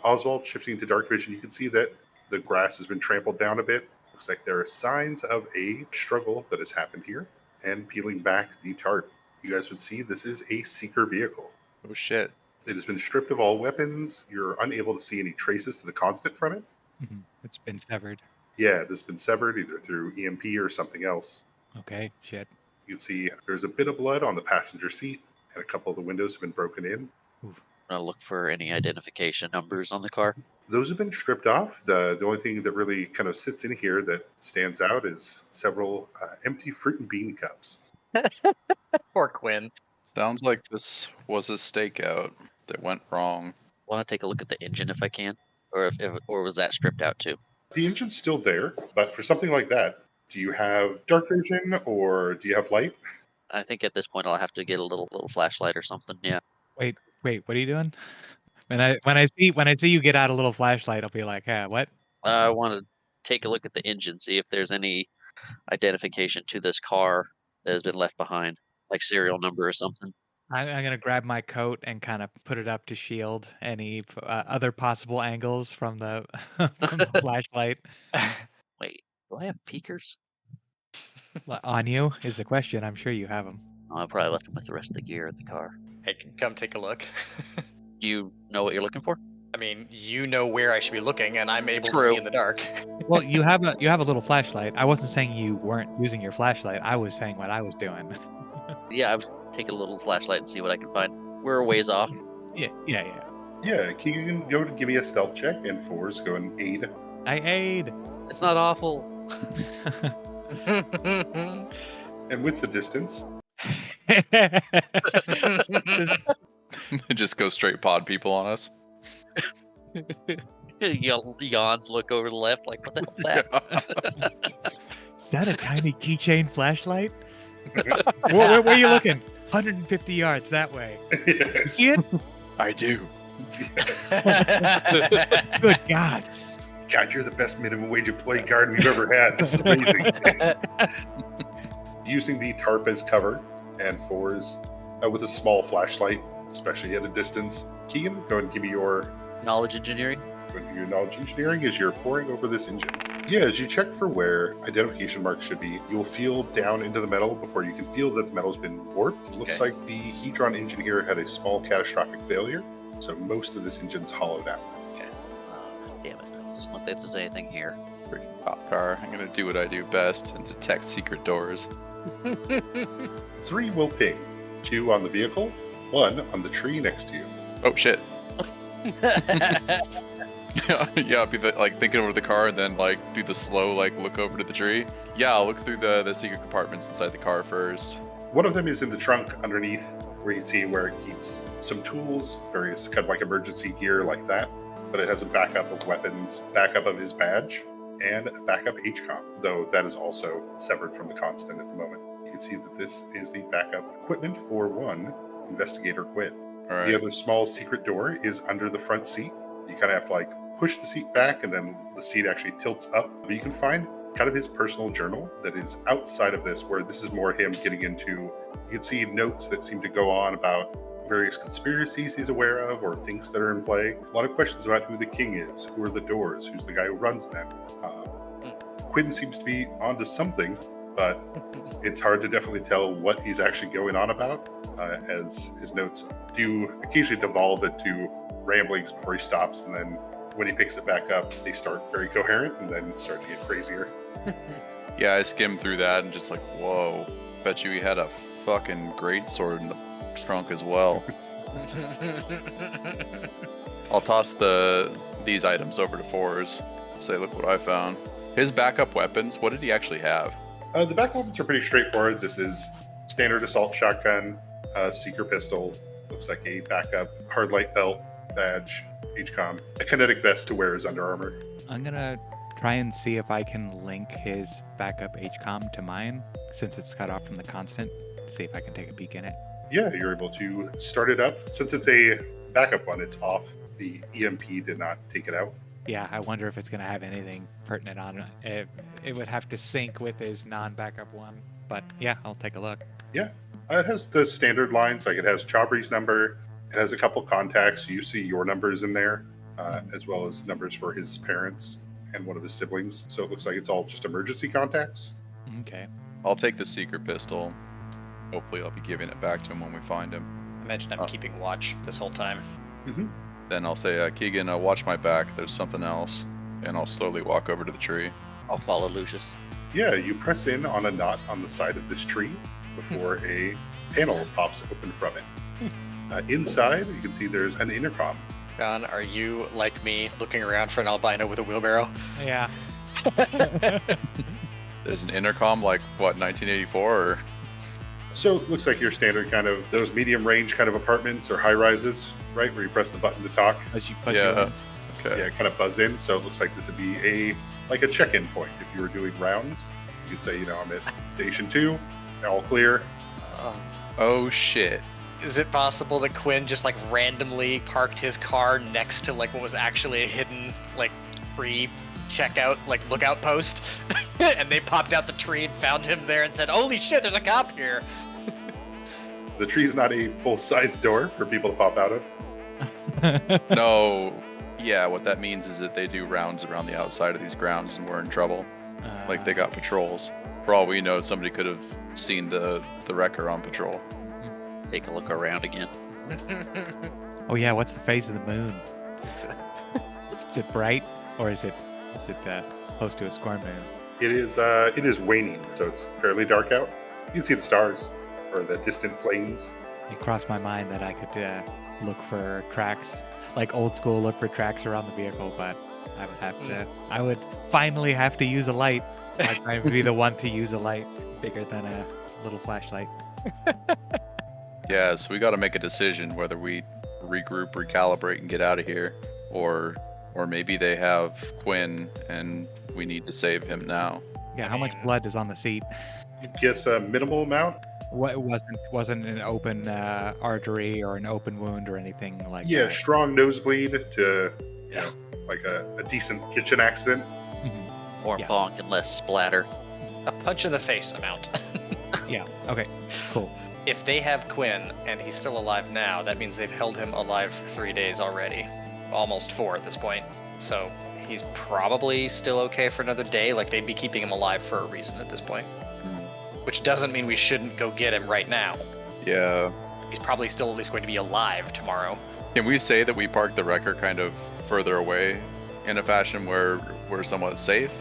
Oswald, shifting to dark vision, you can see that the grass has been trampled down a bit. Looks like there are signs of a struggle that has happened here. And peeling back the tarp, you guys would see this is a seeker vehicle. Oh shit. It has been stripped of all weapons. You're unable to see any traces to the constant from it. Mhm. It's been severed. Yeah, this has been severed either through EMP or something else. Okay, shit. You can see there's a bit of blood on the passenger seat, and a couple of the windows have been broken in. I'm gonna look for any identification numbers on the car. Those have been stripped off. The only thing that really kind of sits in here that stands out is several empty fruit and bean cups. Poor Quinn. Sounds like this was a stakeout that went wrong. Want to take a look at the engine if I can, or or was that stripped out too? The engine's still there, but for something like that, do you have dark vision or do you have light? I think at this point I'll have to get a little flashlight or something. Yeah. Wait, what are you doing? When I see you get out a little flashlight, I'll be like, what? I want to take a look at the engine, see if there's any identification to this car that has been left behind, like serial number or something. I'm gonna grab my coat and kind of put it up to shield any other possible angles from the, from the flashlight. Wait, do I have peekers? On you is the question. I'm sure you have them. Oh, I probably left them with the rest of the gear at the car. Hey, come take a look. Do you know what you're looking for? I mean, you know where I should be looking, and I'm able to True. see in the dark. Well, you have a little flashlight. I wasn't saying you weren't using your flashlight. I was saying what I was doing. Yeah, I was taking a little flashlight and see what I can find. We're a ways off. Yeah. Yeah, Keegan, go to give me a stealth check, and 4s go and aid. I aid. It's not awful. And with the distance, They just go straight pod people on us. Yawns, look over to the left, like, what the hell's that? Is that a tiny keychain flashlight? Where are you looking? 150 yards that way. You see it? I do. Good God. God, you're the best minimum wage employee guard we've ever had. This is amazing. Using the tarp as cover, and 4s with a small flashlight, especially at a distance. Keegan, go ahead and give me your Knowledge engineering? knowledge engineering as you're pouring over this engine. Yeah, as you check for where identification marks should be, you'll feel down into the metal before you can feel that the metal's been warped. It looks like the Hedron engine here had a small catastrophic failure, so most of this engine's hollowed out. Okay. Damn it. Just want if there's anything here. Freaking cop car. I'm gonna do what I do best and detect secret doors. 3 will ping. 2 on the vehicle, 1 on the tree next to you. Oh shit. Yeah, I'll be thinking over the car and then do the slow look over to the tree. Yeah, I'll look through the secret compartments inside the car first. One of them is in the trunk underneath, where you can see where it keeps some tools, various kind of emergency gear like that. But it has a backup of weapons, backup of his badge, and a backup HCOM, though that is also severed from the constant at the moment. You can see that this is the backup equipment for one Investigator Quinn. All right. The other small secret door is under the front seat. You kind of have to push the seat back, and then the seat actually tilts up. But you can find kind of his personal journal that is outside of this, where this is more him getting into, you can see notes that seem to go on about various conspiracies he's aware of or things that are in play. A lot of questions about who the king is, who are the doors, who's the guy who runs them. Quinn seems to be onto something, but it's hard to definitely tell what he's actually going on about, as his notes do occasionally devolve into ramblings before he stops, and then when he picks it back up, they start very coherent and then start to get crazier. Yeah, I skimmed through that and just whoa. Bet you he had a fucking greatsword in the trunk as well. I'll toss these items over to 4s. Say, look what I found. His backup weapons, what did he actually have? The back weapons are pretty straightforward. This is standard assault shotgun, seeker pistol, looks like a backup hard light belt, badge, HCOM, a kinetic vest to wear as under armor. I'm gonna try and see if I can link his backup HCOM to mine, since it's cut off from the constant. See if I can take a peek in it. Yeah, you're able to start it up. Since it's a backup one, it's off. The EMP did not take it out. Yeah, I wonder if it's gonna have anything pertinent on it. It would have to sync with his non-backup one. But yeah, I'll take a look. Yeah, it has the standard lines. It has Chavri's number. It has a couple contacts. You see your numbers in there, as well as numbers for his parents and one of his siblings. So it looks like it's all just emergency contacts. Okay. I'll take the secret pistol. Hopefully I'll be giving it back to him when we find him. Imagine I'm keeping watch this whole time. Then I'll say, Keegan, watch my back. There's something else. And I'll slowly walk over to the tree. I'll follow Lucius. Yeah, you press in on a knot on the side of this tree before a panel pops open from it. Inside, you can see there's an intercom. John, are you, like me, looking around for an albino with a wheelbarrow? Yeah. There's an intercom like, what, 1984? Or... So it looks like your standard kind of those medium range kind of apartments or high rises, right? Where you press the button to talk. As you Yeah. Okay. Yeah, kind of buzz in. So it looks like this would be a check-in point. If you were doing rounds, you could say, I'm at station 2, all clear. Oh, shit. Is it possible that Quinn just like randomly parked his car next to like what was actually a hidden like pre-checkout like lookout post, and they popped out the tree and found him there and said, "Holy shit, there's a cop here." The tree is not a full-size door for people to pop out of. No. Yeah, what that means is that they do rounds around the outside of these grounds and we're in trouble. Like they got patrols. For all we know, somebody could have seen the wrecker on patrol. Take a look around again. Oh yeah, what's the phase of the moon? Is it bright or is it close to a square moon? It is waning, so it's fairly dark out. You can see the stars or the distant plains. It crossed my mind that I could look for tracks, like old school, look for tracks around the vehicle, but I would finally have to use a light. I would be the one to use a light bigger than a little flashlight. Yeah, so we got to make a decision whether we regroup, recalibrate, and get out of here, or maybe they have Quinn and we need to save him now. Yeah, how much blood is on the seat? You guess a minimal amount. What wasn't an open artery or an open wound or anything like that? Yeah, strong nosebleed to like a decent kitchen accident. More bonk and less splatter. A punch in the face amount. Yeah. Okay. Cool. If they have Quinn and he's still alive now, that means they've held him alive for 3 days already. Almost 4 at this point. So he's probably still okay for another day. Like they'd be keeping him alive for a reason at this point. Which doesn't mean we shouldn't go get him right now. Yeah. He's probably still at least going to be alive tomorrow. Can we say that we parked the wrecker kind of further away in a fashion where we're somewhat safe?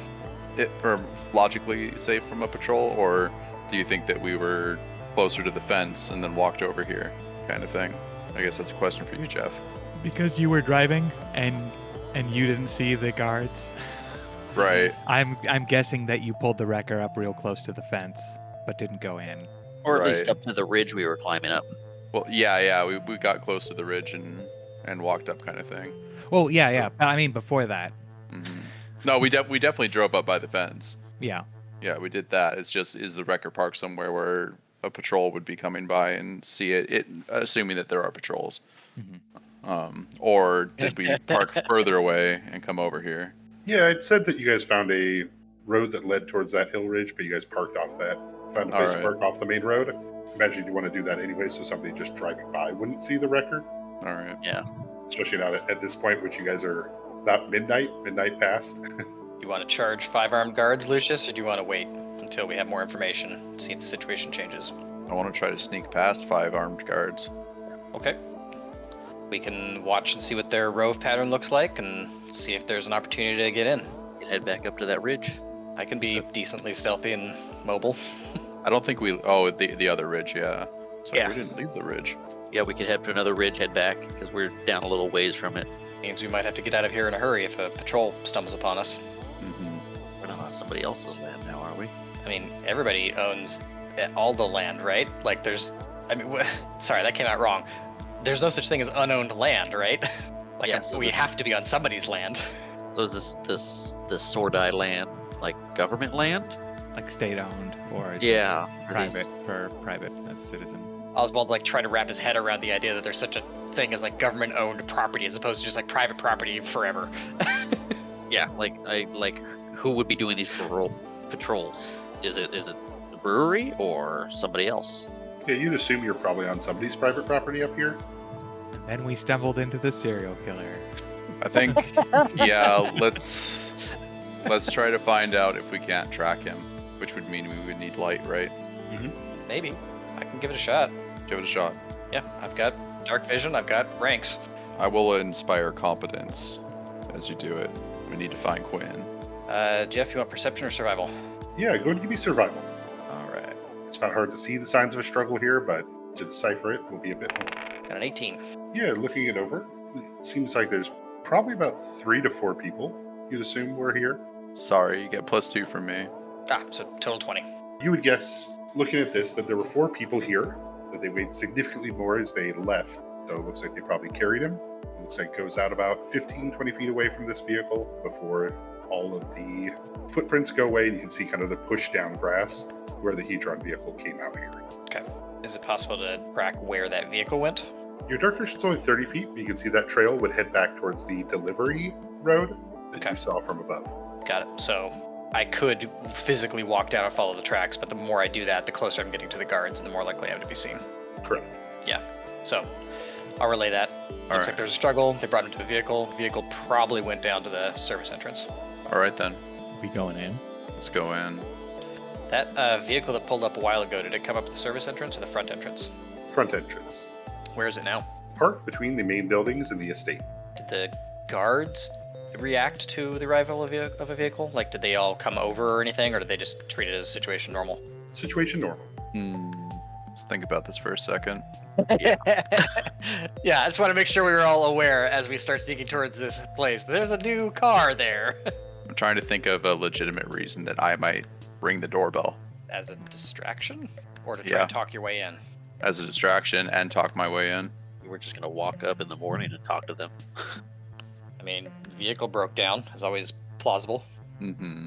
Or logically safe from a patrol? Or do you think that we were closer to the fence and then walked over here kind of thing? I guess that's a question for you, Jeff. Because you were driving and you didn't see the guards. Right. I'm guessing that you pulled the wrecker up real close to the fence, but didn't go in. Or at least Right. up to the ridge we were climbing up. Well, yeah, we got close to the ridge and walked up kind of thing. Well, yeah. But I mean, before that. Hmm. No, we definitely drove up by the fence. Yeah. Yeah, we did that. It's just, is the wrecker parked somewhere where a patrol would be coming by and see it assuming that there are patrols. Or did we park further away and come over here? Yeah, it said that you guys found a road that led towards that hill ridge, but you guys parked off that. Found a place to park off the main road. Imagine you want to do that anyway, so somebody just driving by wouldn't see the wrecker. All right. Yeah. Especially not at this point, which you guys are not midnight past. You want to charge 5 armed guards, Lucius, or do you want to wait until we have more information, see if the situation changes? I want to try to sneak past 5 armed guards. Okay. We can watch and see what their rove pattern looks like and see if there's an opportunity to get in. We can head back up to that ridge. I can be decently stealthy and mobile. I don't think we... Oh, the other ridge, yeah. So Yeah. we didn't leave the ridge. Yeah, we could head to another ridge, head back, because we're down a little ways from it. Means we might have to get out of here in a hurry if a patrol stumbles upon us. Hmm. We're not on somebody else's land now, are we? I mean, everybody owns all the land, right? Like there's... I mean, sorry, that came out wrong. There's no such thing as unowned land, right? Like Yeah, so we this- have to be on somebody's land. So is this Sordai land like government land? Like state owned or is it Yeah. are private these- for private as citizen. Oswald like try to wrap his head around the idea that there's such a thing as like government owned property as opposed to just like private property forever. Yeah, like who would be doing these patrols? Is it the brewery or somebody else? Yeah, you'd assume you're probably on somebody's private property up here. Then we stumbled into the serial killer. I think, yeah, let's try to find out if we can't track him, which would mean we would need light, right? Maybe. I can give it a shot. Give it a shot. Yeah, I've got dark vision. I've got ranks. I will inspire competence as you do it. We need to find Quinn. Jeff, you want perception or survival? Yeah, go ahead and give me survival. All right. It's not hard to see the signs of a struggle here, but to decipher it will be a bit more. Got an 18. Yeah, looking it over, it seems like there's probably about 3 to 4 people you'd assume were here. Sorry, you get +2 from me. So total 20. You would guess, looking at this, that there were 4 people here, that they weighed significantly more as they left. So it looks like they probably carried him. It looks like it goes out about 15, 20 feet away from this vehicle before all of the footprints go away, and you can see kind of the push down grass where the Hedron vehicle came out here. Okay. Is it possible to track where that vehicle went? Your dark vision's only 30 feet, but you can see that trail would head back towards the delivery road that Okay. you saw from above. Got it. So I could physically walk down and follow the tracks, but the more I do that, the closer I'm getting to the guards and the more likely I am to be seen. Correct. So I'll relay that. Looks Alright. like there's a struggle. They brought him to the vehicle. Vehicle probably went down to the service entrance. Alright then, We going in? let's go in. That vehicle that pulled up a while ago, did it come up the service entrance or the front entrance? Front entrance. Where is it now? Parked between the main buildings and the estate. Did the guards react to the arrival of a vehicle? Like, did they all come over or anything, or did they just treat it as situation normal? Situation normal. Let's think about this for a second. Yeah, I just want to make sure we were all aware as we start sneaking towards this place. There's a new car there. I'm trying to think of a legitimate reason that I might ring the doorbell As a distraction? Or to try Yeah. and talk your way in? as a distraction and talk my way in. We're just gonna walk up in the morning and talk to them. I mean, vehicle broke down is always plausible. Mm-hmm.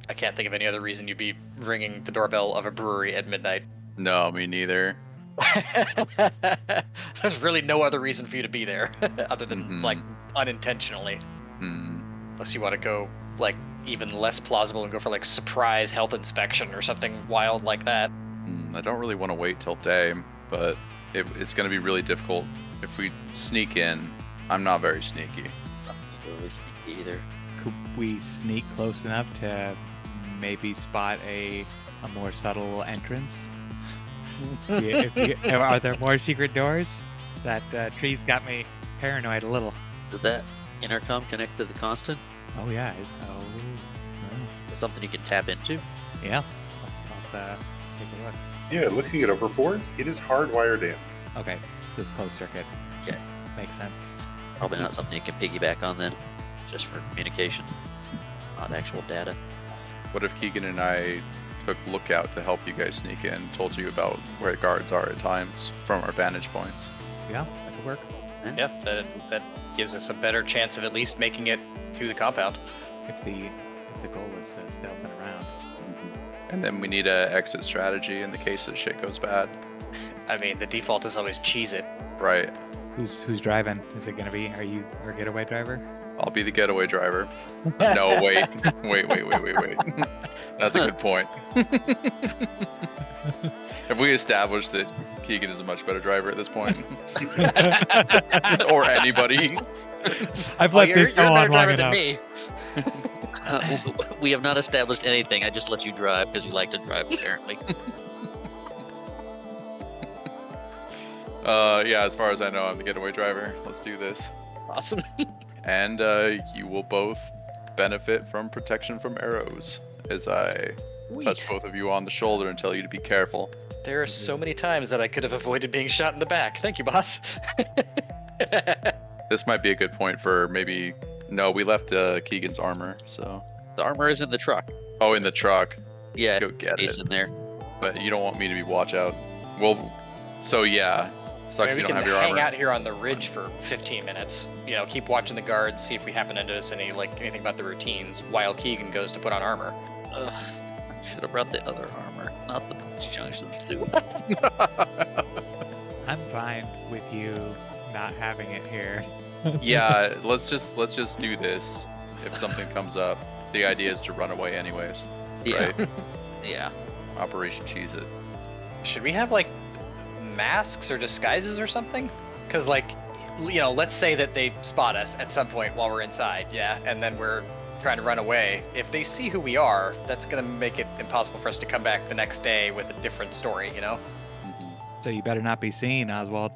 I can't think of any other reason you'd be ringing the doorbell of a brewery at midnight. No, me neither. There's really no other reason for you to be there other than Mhm. like unintentionally. Hmm. Unless you want to go like even less plausible and go for like surprise health inspection or something wild like that. I don't really want to wait till day, but it's going to be really difficult if we sneak in. I'm not very sneaky. Not really sneaky either. Could we sneak close enough to maybe spot a more subtle entrance? Are there more secret doors? That tree's got me paranoid a little. Does that intercom connect to the constant? Oh yeah. Is it something you can tap into? Yeah. I'll take a look. Yeah, looking at over fours, it is hardwired in. Okay. This closed circuit. Okay. Makes sense. Probably not something you can piggyback on then, just for communication, not actual data. What if Keegan and I took lookout to help you guys sneak in, told you about where guards are at times from our vantage points? Yeah, that could work. Yeah, that gives us a better chance of at least making it to the compound. If the goal is stealthing around. And then we need a exit strategy in the case that shit goes bad. I mean, the default is always cheese it. Right. Who's driving? Is it gonna be? Are you our getaway driver? I'll be the getaway driver. No, wait. Wait. That's a good point. Have we established that Keegan is a much better driver at this point? Or anybody? I've let this go you're a on better long driver than enough. me. We have not established anything. I just let you drive because you like to drive, apparently. Yeah, as far as I know, I'm the getaway driver. Let's do this. Awesome. And you will both benefit from protection from arrows as I touch both of you on the shoulder and tell you to be careful. There are so many times that I could have avoided being shot in the back. Thank you, boss. This might be a good point for maybe... No, we left Keegan's armor, so... The armor is in the truck. Oh, in the truck. Yeah, Go get it's it. in there. But you don't want me to be watch out. Well, so yeah. Sucks Maybe you we don't can have your hang armor. out here on the ridge for 15 minutes. You know, keep watching the guards, see if we happen to notice anything about the routines while Keegan goes to put on armor. Ugh, I should have brought the other armor, not the junction suit. I'm fine with you not having it here. Yeah, let's just do this. If something comes up, the idea is to run away anyways. Yeah. Right? Yeah. Operation Cheese It. Should we have like masks or disguises or something? Because like, you know, let's say that they spot us at some point while we're inside, yeah, and then we're trying to run away. If they see who we are, that's gonna make it impossible for us to come back the next day with a different story, you know? Mm-hmm. So you better not be seen, Oswald.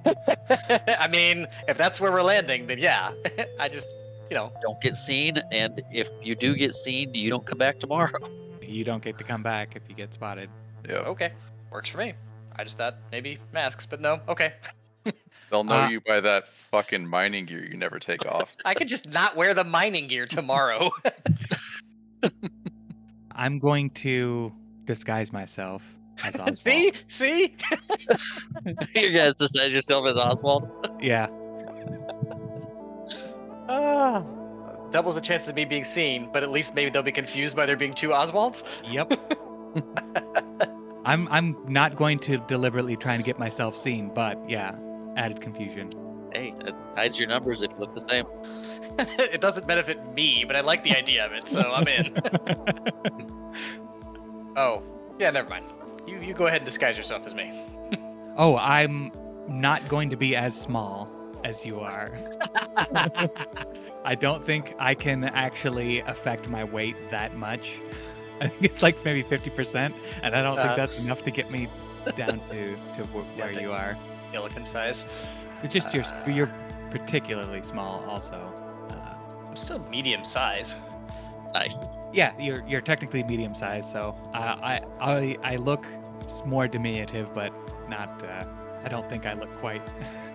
I mean, if that's where we're landing, then yeah. I just, Don't get seen, and if you do get seen, you don't come back tomorrow. You don't get to come back if you get spotted. Yeah. okay, works for me. I just thought maybe masks, but no. Okay, They'll know Uh, you by that fucking mining gear you never take off. I could just not wear the mining gear tomorrow. I'm going to disguise myself as Oswald. See? You guys decide yourself as Oswald. Yeah. Doubles the chances of me being seen, but at least maybe they'll be confused by there being two Oswalds. Yep. I'm not going to deliberately try and get myself seen, but yeah, added confusion. Hey, that hides your numbers if you look the same. It doesn't benefit me, but I like the idea of it, so I'm in. Oh, yeah, never mind. You go ahead and disguise yourself as me. Oh, I'm not going to be as small as you are. I don't think I can actually affect my weight that much. I think it's like maybe 50%, and I don't think that's enough to get me down to where you are. Illican size. It's just you're particularly small, also. I'm still medium size. Nice. Yeah, you're technically medium sized, so I look more diminutive, but not. I don't think I look quite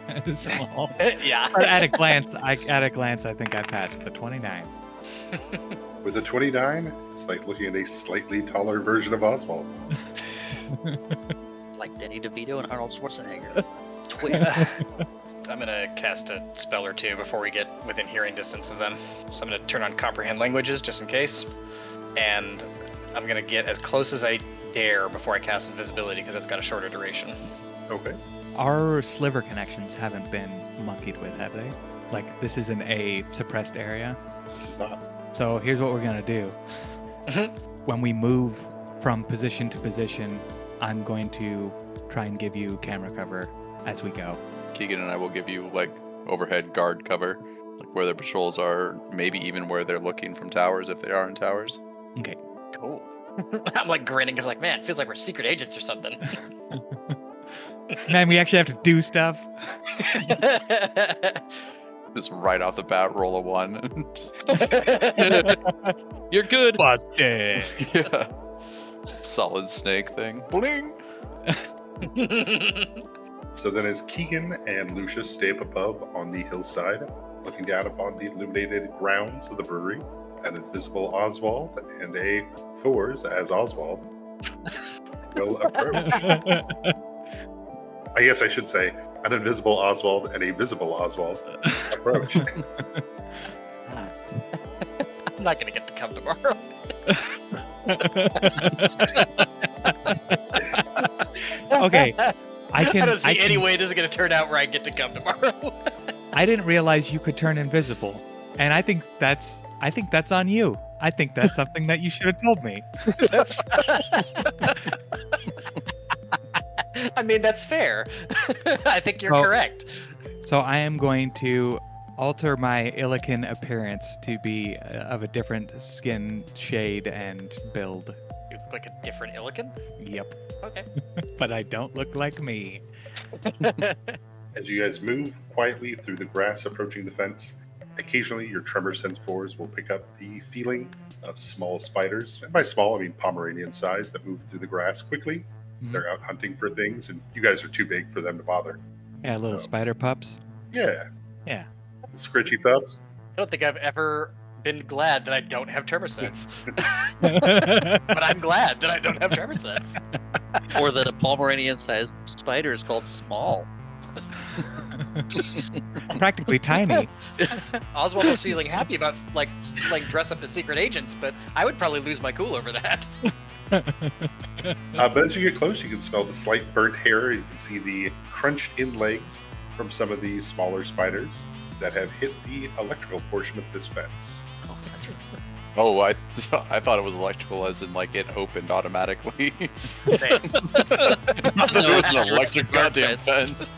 as small. Yeah. But at a glance, I think I passed the 29. With a 29, it's like looking at a slightly taller version of Oswald. Like Danny DeVito and Arnold Schwarzenegger. Twin. I'm gonna cast a spell or two before we get within hearing distance of them. So I'm gonna turn on comprehend languages just in case, and I'm gonna get as close as I dare before I cast invisibility because it's got a shorter duration. Okay. Our sliver connections haven't been monkeyed with, have they? Like, this isn't a suppressed area. This is not. So here's what we're gonna do. When we move from position to position, I'm going to try and give you camera cover as we go. Keegan and I will give you like overhead guard cover, like where their patrols are, maybe even where they're looking from towers if they are in towers. Okay. Cool. I'm like grinning because like, man, it feels like we're secret agents or something. Man, we actually have to do stuff. Just right off the bat, roll a 1. Just- You're good. Busted. yeah. Solid snake thing. Bling. So then as Keegan and Lucius stay up above on the hillside, looking down upon the illuminated grounds of the brewery, an invisible Oswald and a Thors as Oswald will approach. I guess I should say an invisible Oswald and a visible Oswald approach. I'm not gonna get to come tomorrow. Okay. I don't see I any can- way this is gonna turn out where I get to come tomorrow. I didn't realize you could turn invisible, and I think that's on you. I think that's something that you should have told me. I mean, that's fair. I think you're Well- correct. So I am going to alter my Illican appearance to be of a different skin shade and build. You look like a different Illican? Yep. Okay. But I don't look like me. As you guys move quietly through the grass approaching the fence, occasionally your tremor sense 4s will pick up the feeling of small spiders, and by small I mean Pomeranian size, that move through the grass quickly. Mhm. They're out hunting for things, and you guys are too big for them to bother. Yeah, little So- spider pups. Yeah. Yeah. The scritchy pups. I don't think I've ever been glad that I don't have tremor sense. But I'm glad that I don't have tremor sense. Or that a Pomeranian-sized spider is called small. Practically tiny. Oswald was feeling happy about like dress up as secret agents, but I would probably lose my cool over that. But as you get close, you can smell the slight burnt hair. You can see the crunched in legs from some of the smaller spiders that have hit the electrical portion of this fence. Oh, I thought it was electrical, as in like it opened automatically. Same. There was it's an electric carpet. goddamn fence.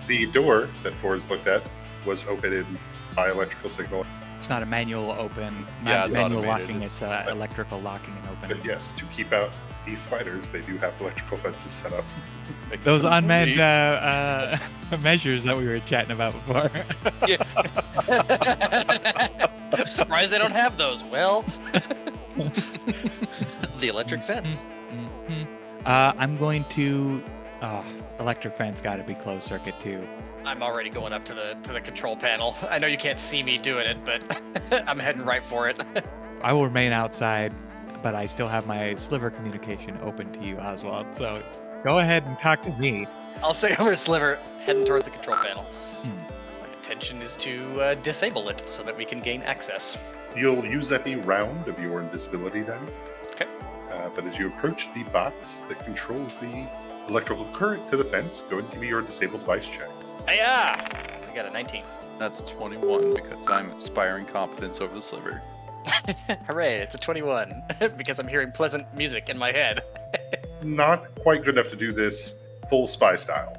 The door that Forrest looked at was opened by electrical signal. It's not a manual open, Yeah, not it's manual automated. locking, it's electrical locking and But opening. yes, to keep out these spiders, they do have electrical fences set up. Those unmanned measures that we were chatting about before. Surprised they don't have those. Well, The electric fence. I'm going to. Electric fence got to be closed circuit too. I'm already going up to the control panel. I know you can't see me doing it, but I'm heading right for it. I will remain outside, but I still have my sliver communication open to you, Oswald. So go ahead and talk to me. I'll stay over Sliver, heading towards the control panel. My intention is to disable it so that we can gain access. You'll use up a round of your invisibility then. Okay. But as you approach the box that controls the electrical current to the fence, go ahead and give me your disabled device check. Hiya! I got a 19. That's a 21 because I'm inspiring competence over the sliver. Hooray, it's a 21 because I'm hearing pleasant music in my head. Not quite good enough to do this full spy style.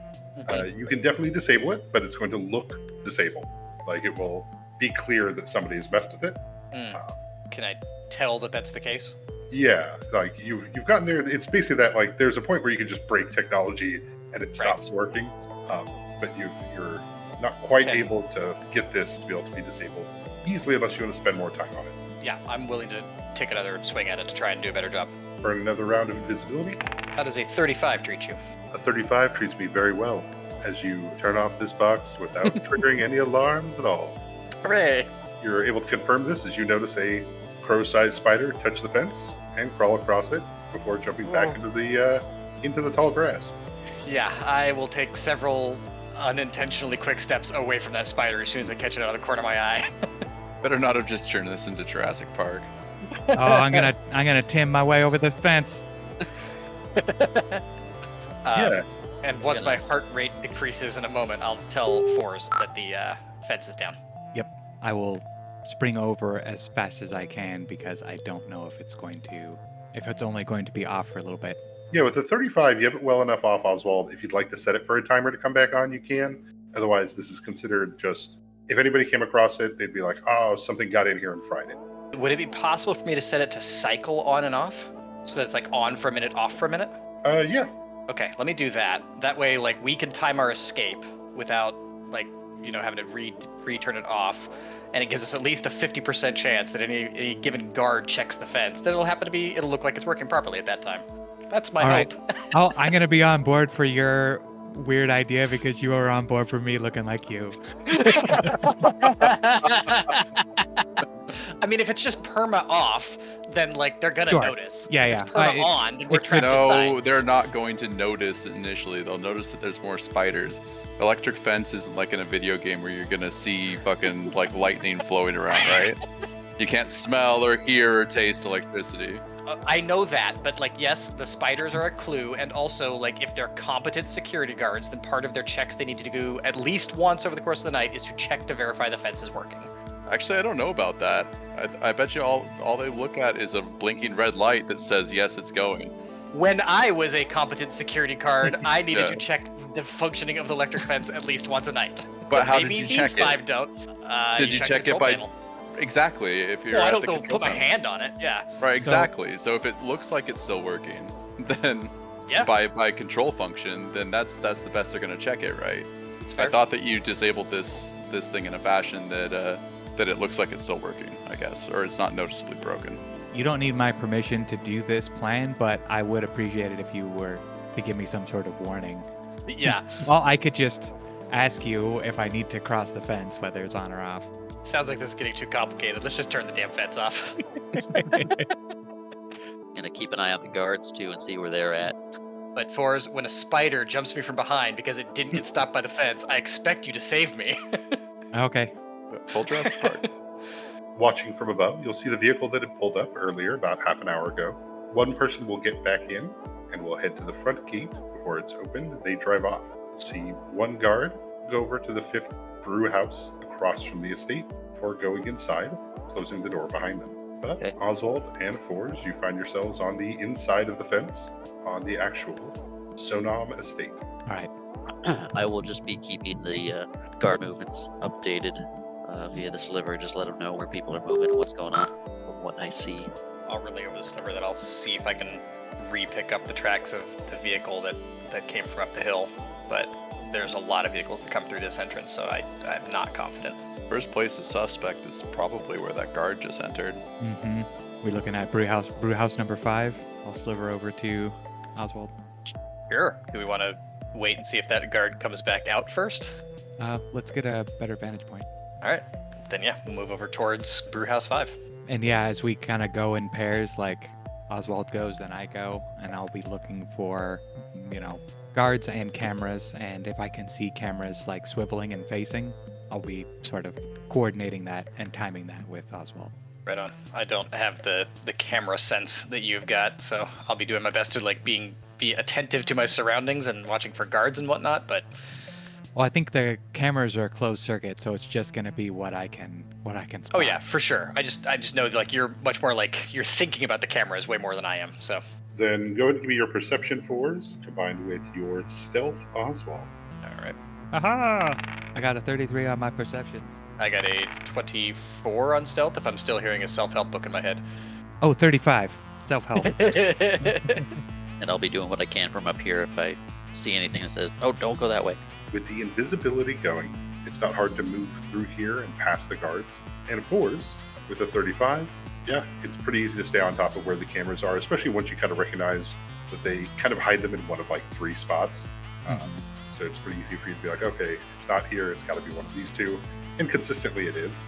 You can definitely disable it, but it's going to look disabled. Like it will be clear that somebody has messed with it. Can I tell that that's the case? Yeah, like you've gotten there. It's basically that like there's a point where you can just break technology and it stops working, but you're not quite able to get this to be able to be disabled easily unless you want to spend more time on it. Yeah, I'm willing to take another swing at it to try and do a better job. For another round of invisibility, How does a 35 treat you? a 35 treats me very well as you turn off this box without triggering any alarms at all. Hooray! You're able to confirm this as you notice a crow-sized spider touch the fence and crawl across it before jumping back into the tall grass. Yeah, I will take several unintentionally quick steps away from that spider as soon as I catch it out of the corner of my eye. Better not have just turned this into Jurassic Park. Oh, I'm gonna Tim my way over the fence. Yeah. And once my heart rate decreases in a moment, I'll tell Fours that the fence is down. Yep, I will spring over as fast as I can because I don't know if it's only going to be off for a little bit. Yeah, with the 35, you have it well enough off, Oswald. If you'd like to set it for a timer to come back on, you can. Otherwise, this is considered just, if anybody came across it, they'd be like, oh, something got in here and fried it. Would it be possible for me to set it to cycle on and off? So that it's like on for a minute, off for a minute? Yeah. Okay, let me do that. That way, like, we can time our escape without, like, having to re-turn it off. And it gives us at least a 50% chance that any given guard checks the fence. Then it'll look like it's working properly at that time. That's my hope. Oh, I'm gonna be on board for your weird idea because you are on board for me looking like you. I mean, if it's just perma off, then like they're gonna notice. Yeah, if it's perma on, then we're trapped No, inside. they're not going to notice initially. They'll notice that there's more spiders. Electric fence isn't like in a video game where you're gonna see fucking like lightning flowing around, right? You can't smell or hear or taste electricity. I know that, but like, yes, the spiders are a clue, and also like if they're competent security guards, then part of their checks they need to do at least once over the course of the night is to check to verify the fence is working. Actually, I don't know about that. I bet you all they look at is a blinking red light that says yes, it's going. When I was a competent security guard, I needed to check the functioning of the electric fence at least once a night. But how maybe did you check these five it? don't. Did you check the it by? control panel. Exactly. If you're Well, I at don't the go control put my panel. hand on it. Yeah. Right. Exactly. So if it looks like it's still working, then by control function, then that's the best they're gonna check it, right? I thought that you disabled this thing in a fashion that it looks like it's still working, I guess, or it's not noticeably broken. You don't need my permission to do this plan, but I would appreciate it if you were to give me some sort of warning. Yeah. Well, I could just ask you if I need to cross the fence, whether it's on or off. Sounds like this is getting too complicated. Let's just turn the damn fence off. Gonna keep an eye on the guards too and see where they're at. But Fours, when a spider jumps me from behind because it didn't get stopped by the fence, I expect you to save me. Okay. Full Jurassic Park. Watching from above, you'll see the vehicle that had pulled up earlier, about half an hour ago. One person will get back in and will head to the front gate. Before it's open, they drive off. See one guard go over to the 5th brew house across from the estate before going inside, closing the door behind them. But Oswald and Fours, you find yourselves on the inside of the fence on the actual Sonam estate. All right. I will just be keeping the guard movements updated via the sliver. Just let them know where people are moving and what's going on from what I see. I'll relay over the sliver that I'll see if I can re-pick up the tracks of the vehicle that came from up the hill. But there's a lot of vehicles that come through this entrance, so I'm not confident. First place of suspect is probably where that guard just entered. Mm-hmm. We're looking at brewhouse number 5. I'll sliver over to Oswald. Sure. Do we want to wait and see if that guard comes back out first? Let's get a better vantage point. All right. Then yeah, we'll move over towards Brewhouse 5. And yeah, as we kind of go in pairs, like Oswald goes, then I go, and I'll be looking for, guards and cameras. And if I can see cameras like swiveling and facing, I'll be sort of coordinating that and timing that with Oswald. Right on. I don't have the camera sense that you've got, so I'll be doing my best to be attentive to my surroundings and watching for guards and whatnot. But well, I think the cameras are closed circuit, so it's just gonna be what I can spot. oh yeah, for sure. I just know that, like, you're much more like you're thinking about the cameras way more than I am. So Then go ahead and give me your perception 4s combined with your stealth, Oswald. all right. Aha! I got a 33 on my perceptions. I got a 24 on stealth. If I'm still hearing a self-help book in my head. Oh, 35. Self-help. And I'll be doing what I can from up here if I see anything that says, "Oh, don't go that way." With the invisibility going, it's not hard to move through here and past the guards. And 4s, with a 35, yeah, it's pretty easy to stay on top of where the cameras are, especially once you kind of recognize that they kind of hide them in one of like 3 spots. So it's pretty easy for you to be like, okay, it's not here, it's got to be one of these 2. And consistently it is.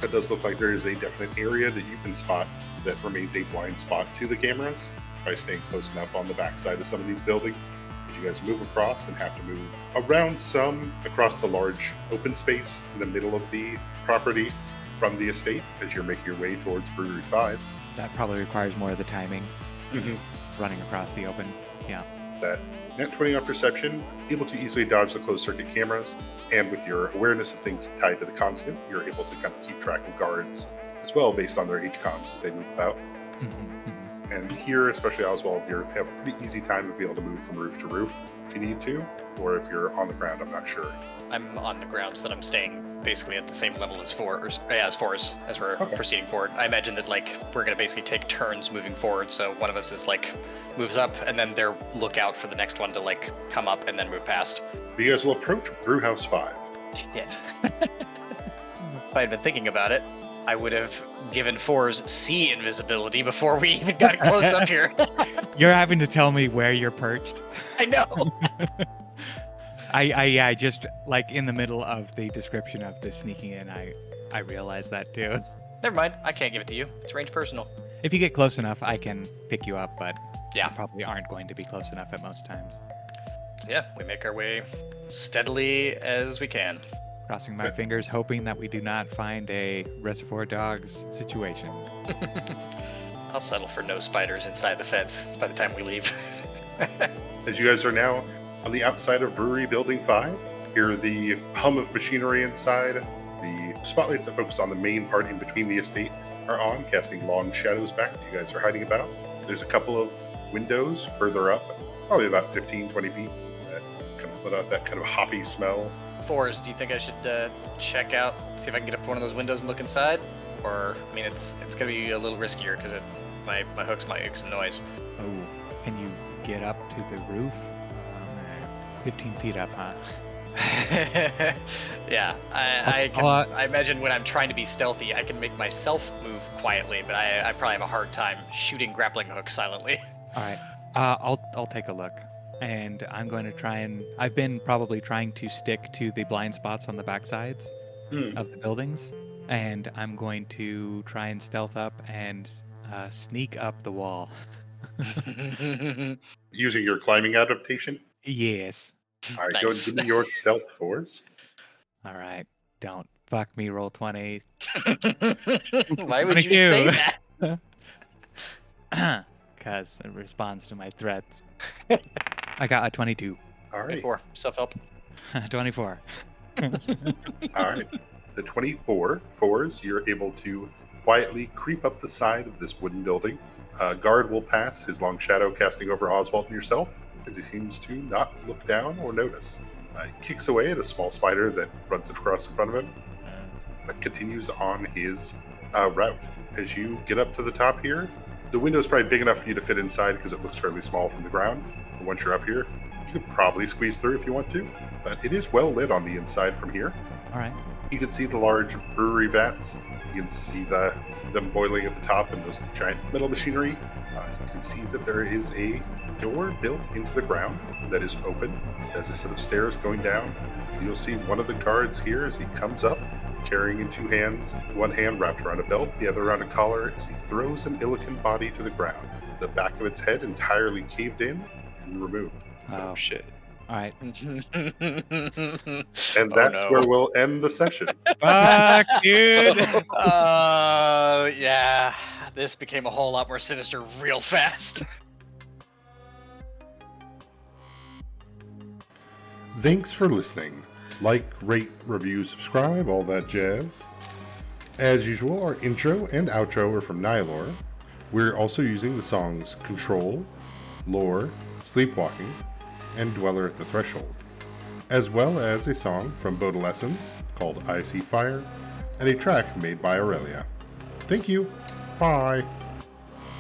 It does look like there is a definite area that you can spot that remains a blind spot to the cameras by staying close enough on the backside of some of these buildings. As you guys move across and have to move around some across the large open space in the middle of the property from the estate as you're making your way towards Brewery 5. That probably requires more of the timing. Running across the open. Yeah. That net 20 on perception, able to easily dodge the closed circuit cameras, and with your awareness of things tied to the constant, you're able to kind of keep track of guards as well based on their HCOMs as they move about. And here, especially Oswald, you have a pretty easy time to be able to move from roof to roof if you need to, or if you're on the ground, I'm not sure. I'm on the ground, so that I'm staying basically at the same level as 4s, as we're proceeding forward. I imagine that, like, we're going to basically take turns moving forward, so one of us is, like, moves up, and then they're lookout for the next one to, like, come up and then move past. You guys will approach Brewhouse 5. Shit. If I had been thinking about it, I would have given 4s C invisibility before we even got close up here. You're having to tell me where you're perched. I know. I just, like, in the middle of the description of the sneaking in, I realized that too. Never mind. I can't give it to you. It's range personal. If you get close enough, I can pick you up, but yeah, you probably aren't going to be close enough at most times. Yeah, we make our way steadily as we can. Crossing my fingers, hoping that we do not find a Reservoir Dogs situation. I'll settle for no spiders inside the fence by the time we leave. As you guys are now on the outside of Brewery Building 5, hear the hum of machinery inside. The spotlights that focus on the main part in between the estate are on, casting long shadows back that you guys are hiding about. There's a couple of windows further up, probably about 15, 20 feet, that kind of put out that kind of hoppy smell. 4s, do you think I should check out, see if I can get up to one of those windows and look inside? Or, I mean, it's going to be a little riskier because my hooks might make some noise. Oh, can you get up to the roof? 15 feet up, huh? Yeah, I imagine when I'm trying to be stealthy, I can make myself move quietly, but I probably have a hard time shooting grappling hooks silently. All right, I'll take a look, and I'm going to try and I've been probably trying to stick to the blind spots on the backsides of the buildings, and I'm going to try and stealth up and sneak up the wall. Using your climbing adaptation? Yes. All right, Nice. go and give me your stealth 4s. All right. Don't fuck me, roll 20. Why would you say that? Because it responds to my threats. I got a 22. All right. 24, self-help. 24. All right. The 24 4s, you're able to quietly creep up the side of this wooden building. A guard will pass, his long shadow casting over Oswald and yourself, as he seems to not look down or notice. He kicks away at a small spider that runs across in front of him, but continues on his route. As you get up to the top here, the window is probably big enough for you to fit inside because it looks fairly small from the ground. But once you're up here, you could probably squeeze through if you want to, but it is well lit on the inside from here. All right. You can see the large brewery vats. You can see them boiling at the top and those giant metal machinery. You can see that there is a door built into the ground that is open. There's a set of stairs going down. And you'll see one of the guards here as he comes up, carrying in two hands, one hand wrapped around a belt, the other around a collar, as he throws an Illican body to the ground. The back of its head entirely caved in and removed. Oh shit. All right. And that's where we'll end the session. Fuck, dude. Yeah, this became a whole lot more sinister real fast. Thanks for listening. Like, rate, review, subscribe, all that jazz. As usual, our intro and outro are from Nihilor. We're also using the songs Control, Lore, Sleepwalking, and Dweller at the Threshold, as well as a song from Bodolescence called I See Fire, and a track made by Aurelia. Thank you. Bye.